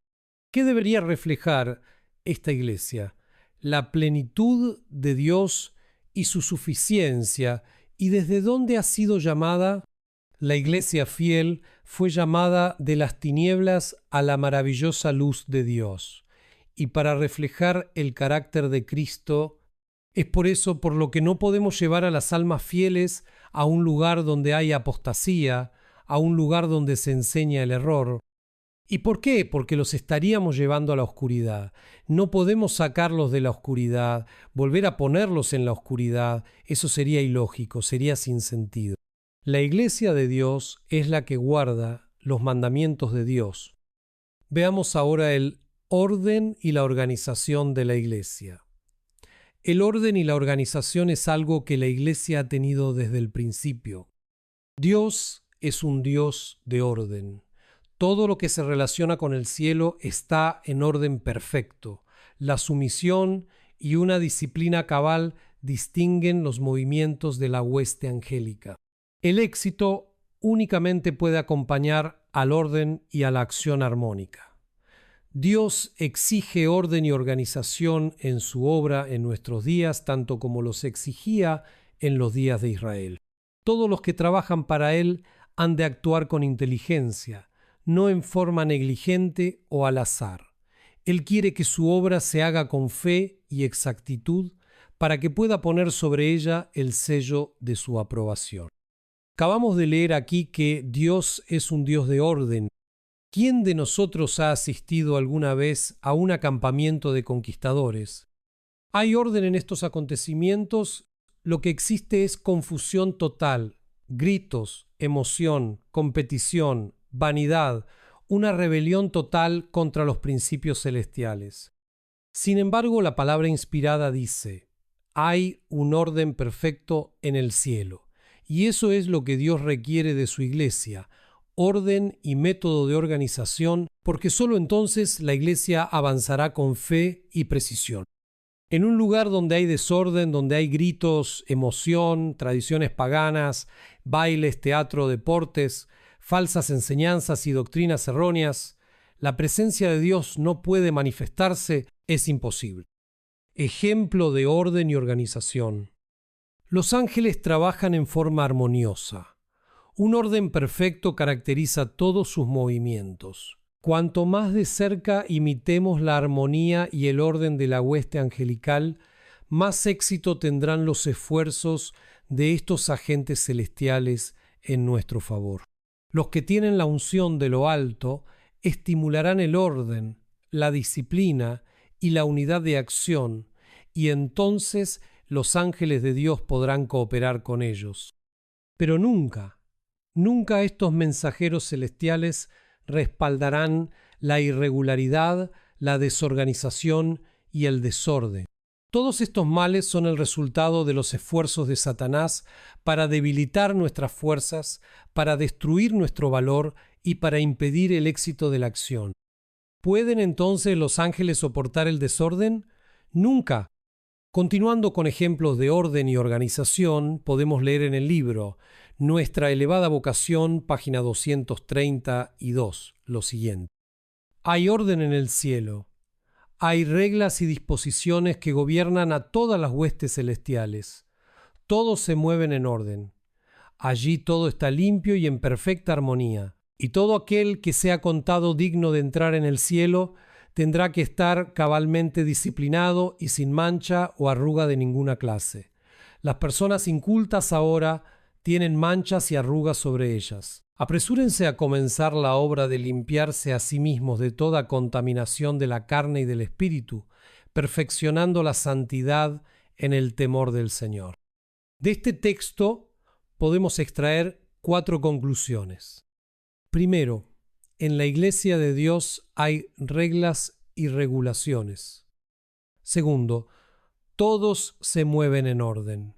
¿Qué debería reflejar esta Iglesia? La plenitud de Dios y su suficiencia. ¿Y desde dónde ha sido llamada? La Iglesia fiel fue llamada de las tinieblas a la maravillosa luz de Dios. Y para reflejar el carácter de Cristo, es por eso por lo que no podemos llevar a las almas fieles a un lugar donde hay apostasía, a un lugar donde se enseña el error. ¿Y por qué? Porque los estaríamos llevando a la oscuridad. No podemos sacarlos de la oscuridad, volver a ponerlos en la oscuridad. Eso sería ilógico, sería sin sentido. La Iglesia de Dios es la que guarda los mandamientos de Dios. Veamos ahora el orden y la organización de la Iglesia. El orden y la organización es algo que la Iglesia ha tenido desde el principio. Dios es un Dios de orden. Todo lo que se relaciona con el cielo está en orden perfecto. La sumisión y una disciplina cabal distinguen los movimientos de la hueste angélica. El éxito únicamente puede acompañar al orden y a la acción armónica. Dios exige orden y organización en su obra en nuestros días, tanto como los exigía en los días de Israel. Todos los que trabajan para Él han de actuar con inteligencia, no en forma negligente o al azar. Él quiere que su obra se haga con fe y exactitud para que pueda poner sobre ella el sello de su aprobación. Acabamos de leer aquí que Dios es un Dios de orden. ¿Quién de nosotros ha asistido alguna vez a un acampamiento de conquistadores? ¿Hay orden en estos acontecimientos? Lo que existe es confusión total, gritos, emoción, competición, vanidad, una rebelión total contra los principios celestiales. Sin embargo, la palabra inspirada dice: hay un orden perfecto en el cielo, y eso es lo que Dios requiere de su Iglesia, orden y método de organización, porque sólo entonces la Iglesia avanzará con fe y precisión. En un lugar donde hay desorden, donde hay gritos, emoción, tradiciones paganas, bailes, teatro, deportes, falsas enseñanzas y doctrinas erróneas, la presencia de Dios no puede manifestarse, es imposible. Ejemplo de orden y organización. Los ángeles trabajan en forma armoniosa. Un orden perfecto caracteriza todos sus movimientos. Cuanto más de cerca imitemos la armonía y el orden de la hueste angelical, más éxito tendrán los esfuerzos de estos agentes celestiales en nuestro favor. Los que tienen la unción de lo alto estimularán el orden, la disciplina y la unidad de acción, y entonces los ángeles de Dios podrán cooperar con ellos. Pero nunca, nunca estos mensajeros celestiales respaldarán la irregularidad, la desorganización y el desorden. Todos estos males son el resultado de los esfuerzos de Satanás para debilitar nuestras fuerzas, para destruir nuestro valor y para impedir el éxito de la acción. ¿Pueden entonces los ángeles soportar el desorden? Nunca. Continuando con ejemplos de orden y organización, podemos leer en el libro Nuestra elevada vocación, página 232, lo siguiente. Hay orden en el cielo. Hay reglas y disposiciones que gobiernan a todas las huestes celestiales. Todos se mueven en orden. Allí todo está limpio y en perfecta armonía. Y todo aquel que sea contado digno de entrar en el cielo tendrá que estar cabalmente disciplinado y sin mancha o arruga de ninguna clase. Las personas incultas ahora tienen manchas y arrugas sobre ellas. Apresúrense a comenzar la obra de limpiarse a sí mismos de toda contaminación de la carne y del espíritu, perfeccionando la santidad en el temor del Señor. De este texto podemos extraer 4 conclusiones. Primero, en la Iglesia de Dios hay reglas y regulaciones. Segundo, todos se mueven en orden.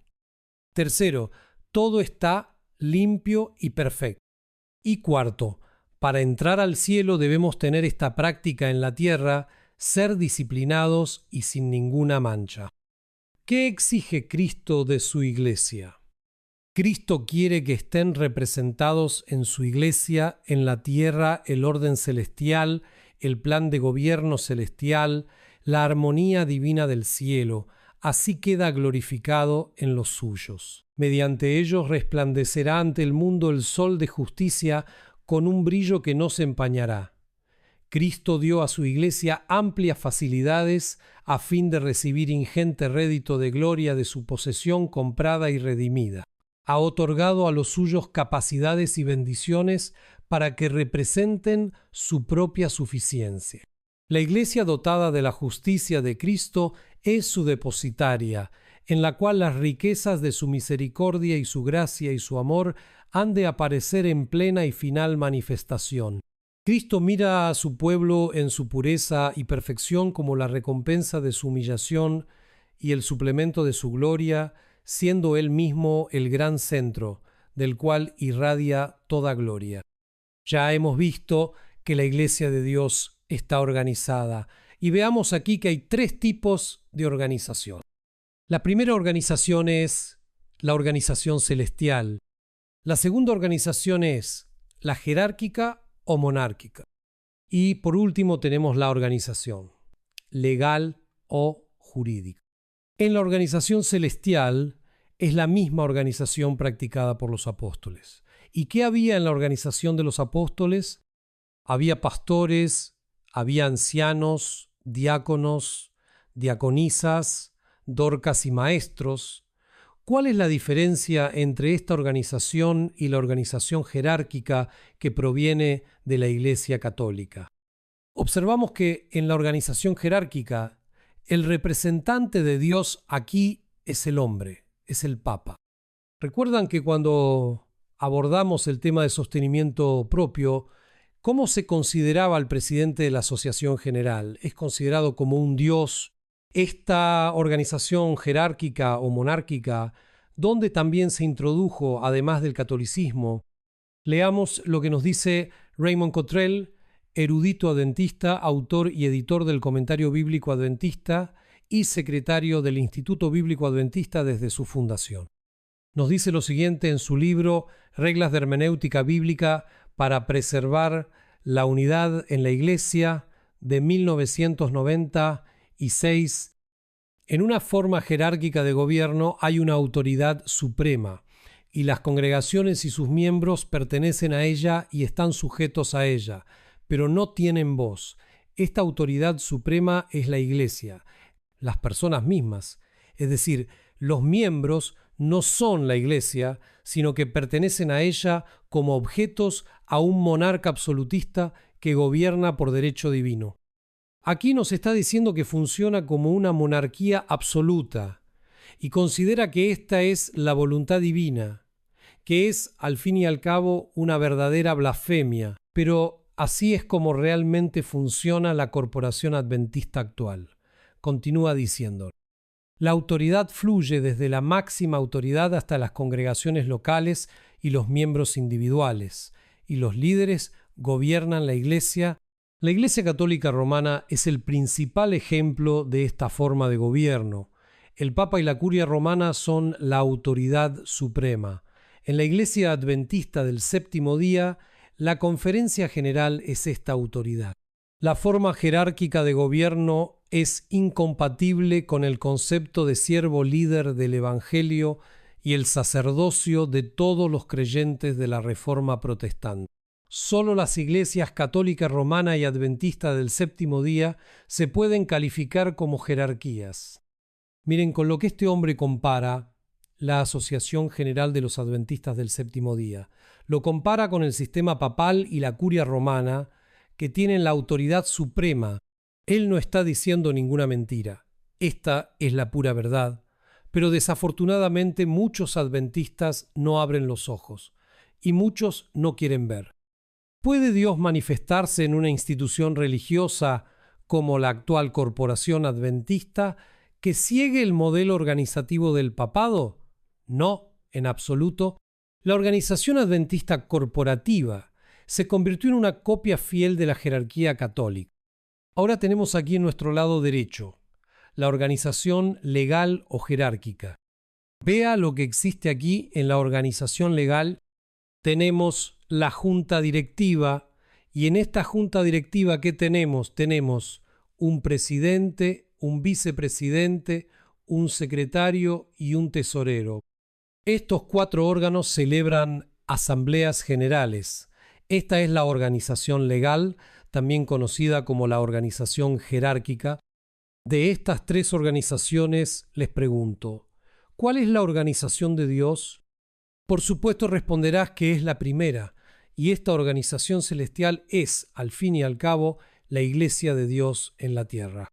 Tercero, todo está limpio y perfecto. Y cuarto, para entrar al cielo debemos tener esta práctica en la tierra, ser disciplinados y sin ninguna mancha. ¿Qué exige Cristo de su Iglesia? Cristo quiere que estén representados en su Iglesia, en la tierra, el orden celestial, el plan de gobierno celestial, la armonía divina del cielo. Así queda glorificado en los suyos. Mediante ellos resplandecerá ante el mundo el sol de justicia con un brillo que no se empañará. Cristo dio a su Iglesia amplias facilidades a fin de recibir ingente rédito de gloria de su posesión comprada y redimida. Ha otorgado a los suyos capacidades y bendiciones para que representen su propia suficiencia. La Iglesia dotada de la justicia de Cristo es su depositaria, en la cual las riquezas de su misericordia y su gracia y su amor han de aparecer en plena y final manifestación. Cristo mira a su pueblo en su pureza y perfección como la recompensa de su humillación y el suplemento de su gloria, siendo Él mismo el gran centro, del cual irradia toda gloria. Ya hemos visto que la Iglesia de Dios está organizada, y veamos aquí que hay 3 tipos de organización. La primera organización es la organización celestial. La segunda organización es la jerárquica o monárquica. Y por último tenemos la organización legal o jurídica. En la organización celestial es la misma organización practicada por los apóstoles. ¿Y qué había en la organización de los apóstoles? Había pastores, había ancianos, diáconos, diaconisas, dorcas y maestros. ¿Cuál es la diferencia entre esta organización y la organización jerárquica que proviene de la Iglesia Católica? Observamos que en la organización jerárquica, el representante de Dios aquí es el hombre, es el Papa. ¿Recuerdan que cuando abordamos el tema de sostenimiento propio, cómo se consideraba al presidente de la Asociación General? Es considerado como un dios. Esta organización jerárquica o monárquica, donde también se introdujo, además del catolicismo, leamos lo que nos dice Raymond Cottrell, erudito adventista, autor y editor del Comentario Bíblico Adventista y secretario del Instituto Bíblico Adventista desde su fundación. Nos dice lo siguiente en su libro Reglas de Hermenéutica Bíblica para preservar la unidad en la Iglesia, de 1996. En una forma jerárquica de gobierno hay una autoridad suprema, y las congregaciones y sus miembros pertenecen a ella y están sujetos a ella, pero no tienen voz. Esta autoridad suprema es la Iglesia, las personas mismas, es decir, los miembros no son la Iglesia, sino que pertenecen a ella como objetos a un monarca absolutista que gobierna por derecho divino. Aquí nos está diciendo que funciona como una monarquía absoluta y considera que esta es la voluntad divina, que es al fin y al cabo una verdadera blasfemia, pero así es como realmente funciona la corporación adventista actual. Continúa diciendo: la autoridad fluye desde la máxima autoridad hasta las congregaciones locales y los miembros individuales, y los líderes gobiernan la Iglesia. La Iglesia Católica Romana es el principal ejemplo de esta forma de gobierno. El Papa y la Curia Romana son la autoridad suprema. En la Iglesia Adventista del Séptimo Día, la Conferencia General es esta autoridad. La forma jerárquica de gobierno es incompatible con el concepto de siervo líder del Evangelio y el sacerdocio de todos los creyentes de la Reforma Protestante. Solo las iglesias católica romana y adventista del Séptimo Día se pueden calificar como jerarquías. Miren, con lo que este hombre compara la Asociación General de los Adventistas del Séptimo Día. Lo compara con el sistema papal y la curia romana, que tienen la autoridad suprema. Él no está diciendo ninguna mentira. Esta es la pura verdad. Pero desafortunadamente muchos adventistas no abren los ojos y muchos no quieren ver. ¿Puede Dios manifestarse en una institución religiosa como la actual Corporación Adventista que siegue el modelo organizativo del papado? No, en absoluto. La organización adventista corporativa se convirtió en una copia fiel de la jerarquía católica. Ahora tenemos aquí en nuestro lado derecho la organización legal o jerárquica. Vea lo que existe aquí en la organización legal. Tenemos la junta directiva y en esta junta directiva, ¿qué tenemos? Tenemos un presidente, un vicepresidente, un secretario y un tesorero. Estos 4 órganos celebran asambleas generales. Esta es la organización legal, también conocida como la organización jerárquica. De estas 3 organizaciones les pregunto, ¿cuál es la organización de Dios? Por supuesto responderás que es la primera, y esta organización celestial es, al fin y al cabo, la Iglesia de Dios en la tierra.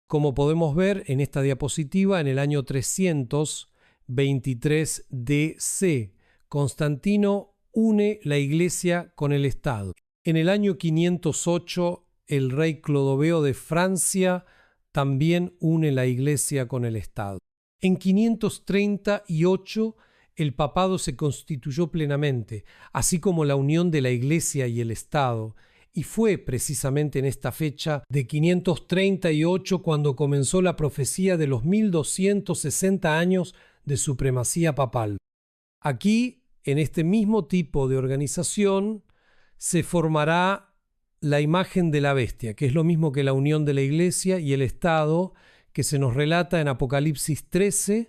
Como podemos ver en esta diapositiva, en el año 323 DC, Constantino une la Iglesia con el Estado. En el año 508, el rey Clodoveo de Francia también une la Iglesia con el Estado. En 538, el papado se constituyó plenamente, así como la unión de la Iglesia y el Estado, y fue precisamente en esta fecha de 538 cuando comenzó la profecía de los 1260 años de supremacía papal. Aquí, en este mismo tipo de organización, se formará la imagen de la bestia, que es lo mismo que la unión de la Iglesia y el Estado, que se nos relata en Apocalipsis 13.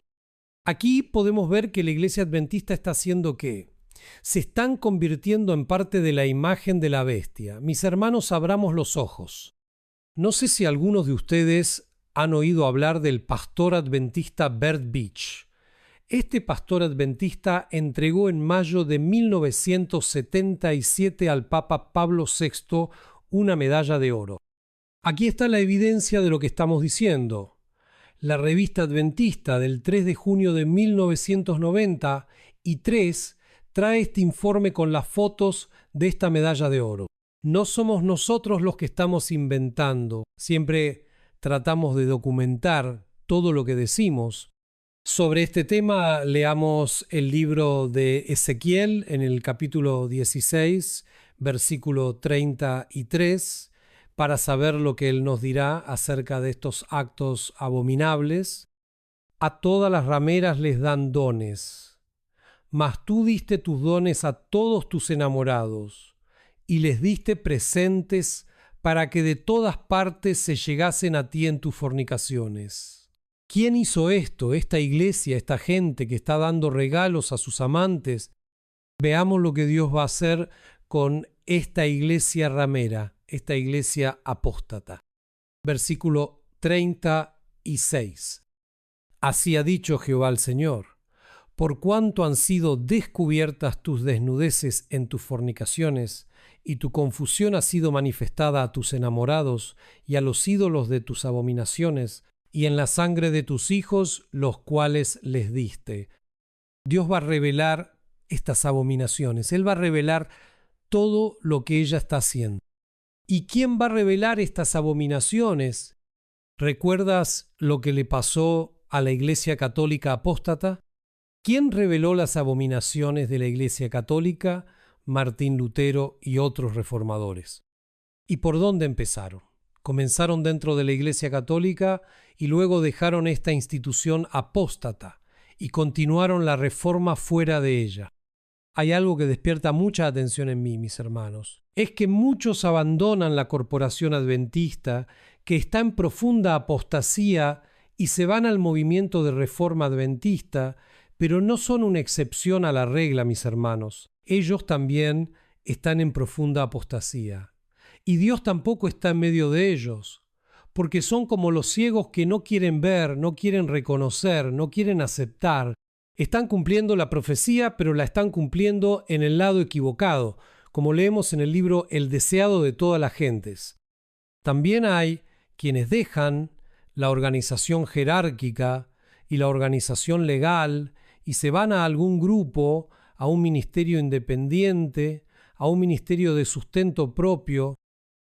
Aquí podemos ver que la Iglesia Adventista está haciendo ¿qué? Se están convirtiendo en parte de la imagen de la bestia. Mis hermanos, abramos los ojos. No sé si algunos de ustedes han oído hablar del pastor adventista Bert Beach. Este pastor adventista entregó en mayo de 1977 al Papa Pablo VI una medalla de oro. Aquí está la evidencia de lo que estamos diciendo. La revista adventista del 3 de junio de 1993 trae este informe con las fotos de esta medalla de oro. No somos nosotros los que estamos inventando. Siempre tratamos de documentar todo lo que decimos. Sobre este tema leamos el libro de Ezequiel en el capítulo 16, versículo 33, para saber lo que él nos dirá acerca de estos actos abominables. A todas las rameras les dan dones, mas tú diste tus dones a todos tus enamorados, y les diste presentes para que de todas partes se llegasen a ti en tus fornicaciones. ¿Quién hizo esto? Esta iglesia, esta gente que está dando regalos a sus amantes. Veamos lo que Dios va a hacer con esta iglesia ramera, esta iglesia apóstata. Versículo 36. Así ha dicho Jehová el Señor: por cuanto han sido descubiertas tus desnudeces en tus fornicaciones, y tu confusión ha sido manifestada a tus enamorados y a los ídolos de tus abominaciones, y en la sangre de tus hijos, los cuales les diste. Dios va a revelar estas abominaciones. Él va a revelar todo lo que ella está haciendo. ¿Y quién va a revelar estas abominaciones? ¿Recuerdas lo que le pasó a la Iglesia Católica apóstata? ¿Quién reveló las abominaciones de la Iglesia Católica? Martín Lutero y otros reformadores. ¿Y por dónde empezaron? Comenzaron dentro de la Iglesia Católica y luego dejaron esta institución apóstata y continuaron la reforma fuera de ella. Hay algo que despierta mucha atención en mí, mis hermanos. Es que muchos abandonan la corporación adventista, que está en profunda apostasía, y se van al movimiento de reforma adventista, pero no son una excepción a la regla, mis hermanos. Ellos también están en profunda apostasía. Y Dios tampoco está en medio de ellos, porque son como los ciegos que no quieren ver, no quieren reconocer, no quieren aceptar. Están cumpliendo la profecía, pero la están cumpliendo en el lado equivocado, como leemos en el libro El deseado de todas las gentes. También hay quienes dejan la organización jerárquica y la organización legal y se van a algún grupo, a un ministerio independiente, a un ministerio de sustento propio,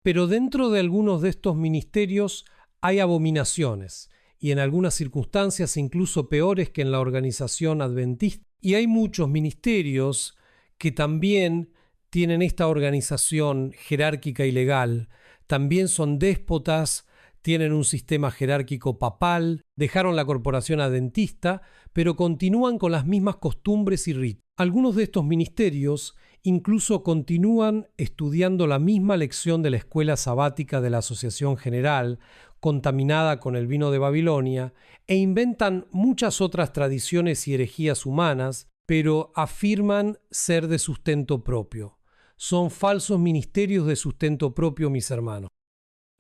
pero dentro de algunos de estos ministerios hay abominaciones, y en algunas circunstancias incluso peores que en la organización adventista. Y hay muchos ministerios que también tienen esta organización jerárquica y legal, también son déspotas, tienen un sistema jerárquico papal, dejaron la corporación adventista, pero continúan con las mismas costumbres y ritos. Algunos de estos ministerios incluso continúan estudiando la misma lección de la escuela sabática de la Asociación General, contaminada con el vino de Babilonia, e inventan muchas otras tradiciones y herejías humanas, pero afirman ser de sustento propio. Son falsos ministerios de sustento propio, mis hermanos.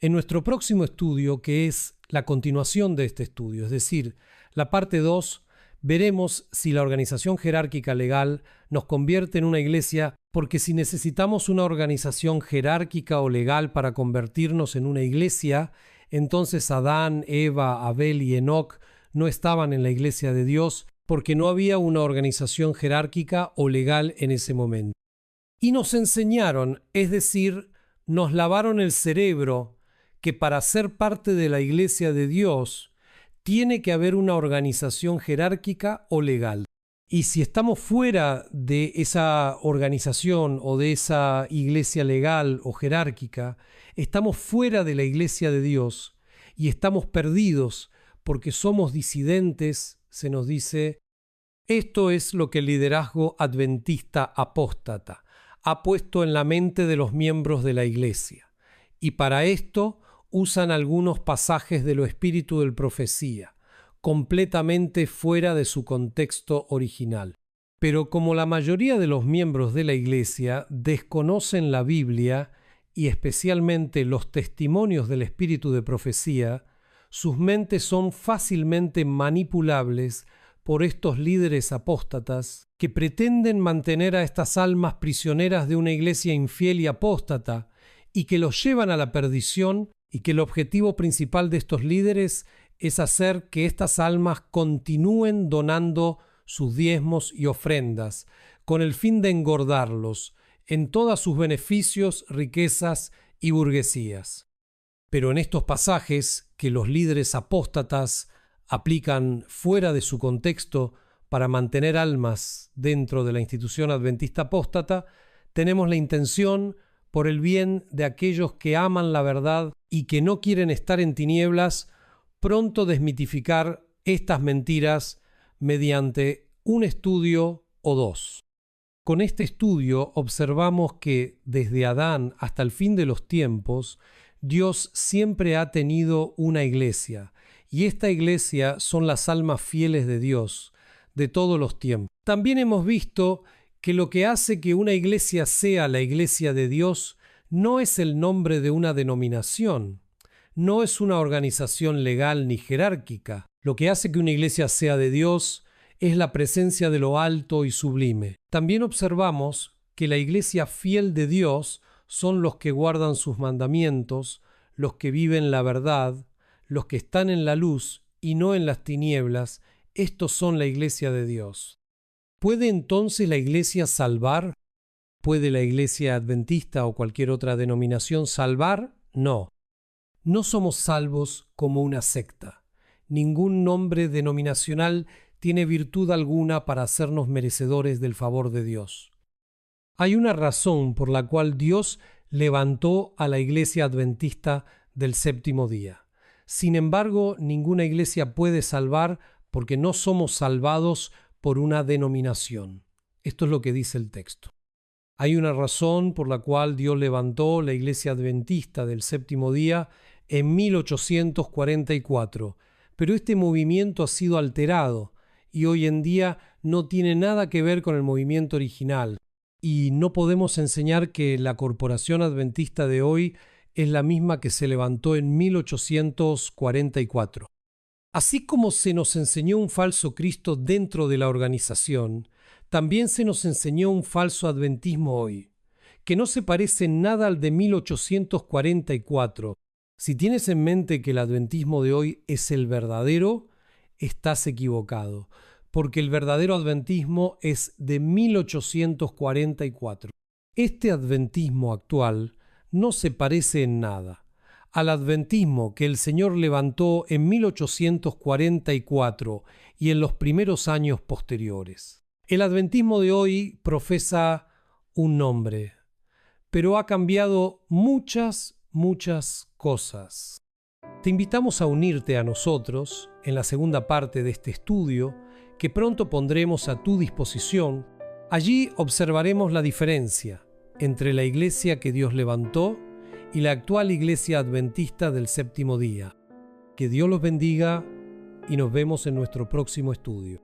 En nuestro próximo estudio, que es la continuación de este estudio, es decir, la parte 2, veremos si la organización jerárquica legal nos convierte en una iglesia, porque si necesitamos una organización jerárquica o legal para convertirnos en una iglesia, entonces Adán, Eva, Abel y Enoc no estaban en la iglesia de Dios porque no había una organización jerárquica o legal en ese momento. Y nos enseñaron, es decir, nos lavaron el cerebro, que para ser parte de la iglesia de Dios tiene que haber una organización jerárquica o legal. Y si estamos fuera de esa organización o de esa iglesia legal o jerárquica, estamos fuera de la iglesia de Dios y estamos perdidos porque somos disidentes, se nos dice. Esto es lo que el liderazgo adventista apóstata ha puesto en la mente de los miembros de la iglesia. Y para esto usan algunos pasajes de lo espíritu del profecía, completamente fuera de su contexto original. Pero como la mayoría de los miembros de la Iglesia desconocen la Biblia y especialmente los testimonios del espíritu de profecía, sus mentes son fácilmente manipulables por estos líderes apóstatas que pretenden mantener a estas almas prisioneras de una iglesia infiel y apóstata y que los llevan a la perdición, y que el objetivo principal de estos líderes es hacer que estas almas continúen donando sus diezmos y ofrendas, con el fin de engordarlos en todos sus beneficios, riquezas y burguesías. Pero en estos pasajes que los líderes apóstatas aplican fuera de su contexto para mantener almas dentro de la institución adventista apóstata, tenemos la intención, por el bien de aquellos que aman la verdad y que no quieren estar en tinieblas, pronto desmitificar estas mentiras mediante un estudio o dos. Con este estudio observamos que desde Adán hasta el fin de los tiempos, Dios siempre ha tenido una iglesia, y esta iglesia son las almas fieles de Dios de todos los tiempos. También hemos visto que lo que hace que una iglesia sea la iglesia de Dios no es el nombre de una denominación, no es una organización legal ni jerárquica. Lo que hace que una iglesia sea de Dios es la presencia de lo alto y sublime. También observamos que la iglesia fiel de Dios son los que guardan sus mandamientos, los que viven la verdad, los que están en la luz y no en las tinieblas. Estos son la iglesia de Dios. ¿Puede entonces la iglesia salvar? ¿Puede la iglesia adventista o cualquier otra denominación salvar? No. No somos salvos como una secta. Ningún nombre denominacional tiene virtud alguna para hacernos merecedores del favor de Dios. Hay una razón por la cual Dios levantó a la iglesia adventista del séptimo día. Sin embargo, ninguna iglesia puede salvar porque no somos salvados por una denominación. Esto es lo que dice el texto. Hay una razón por la cual Dios levantó la iglesia adventista del séptimo día en 1844, pero este movimiento ha sido alterado y hoy en día no tiene nada que ver con el movimiento original, y no podemos enseñar que la corporación adventista de hoy es la misma que se levantó en 1844. Así como se nos enseñó un falso Cristo dentro de la organización, también se nos enseñó un falso adventismo hoy, que no se parece en nada al de 1844. Si tienes en mente que el adventismo de hoy es el verdadero, estás equivocado, porque el verdadero adventismo es de 1844. Este adventismo actual no se parece en nada al adventismo que el Señor levantó en 1844 y en los primeros años posteriores. El adventismo de hoy profesa un nombre, pero ha cambiado muchas cosas. Te invitamos a unirte a nosotros en la segunda parte de este estudio que pronto pondremos a tu disposición. Allí observaremos la diferencia entre la iglesia que Dios levantó y la actual iglesia adventista del séptimo día. Que Dios los bendiga y nos vemos en nuestro próximo estudio.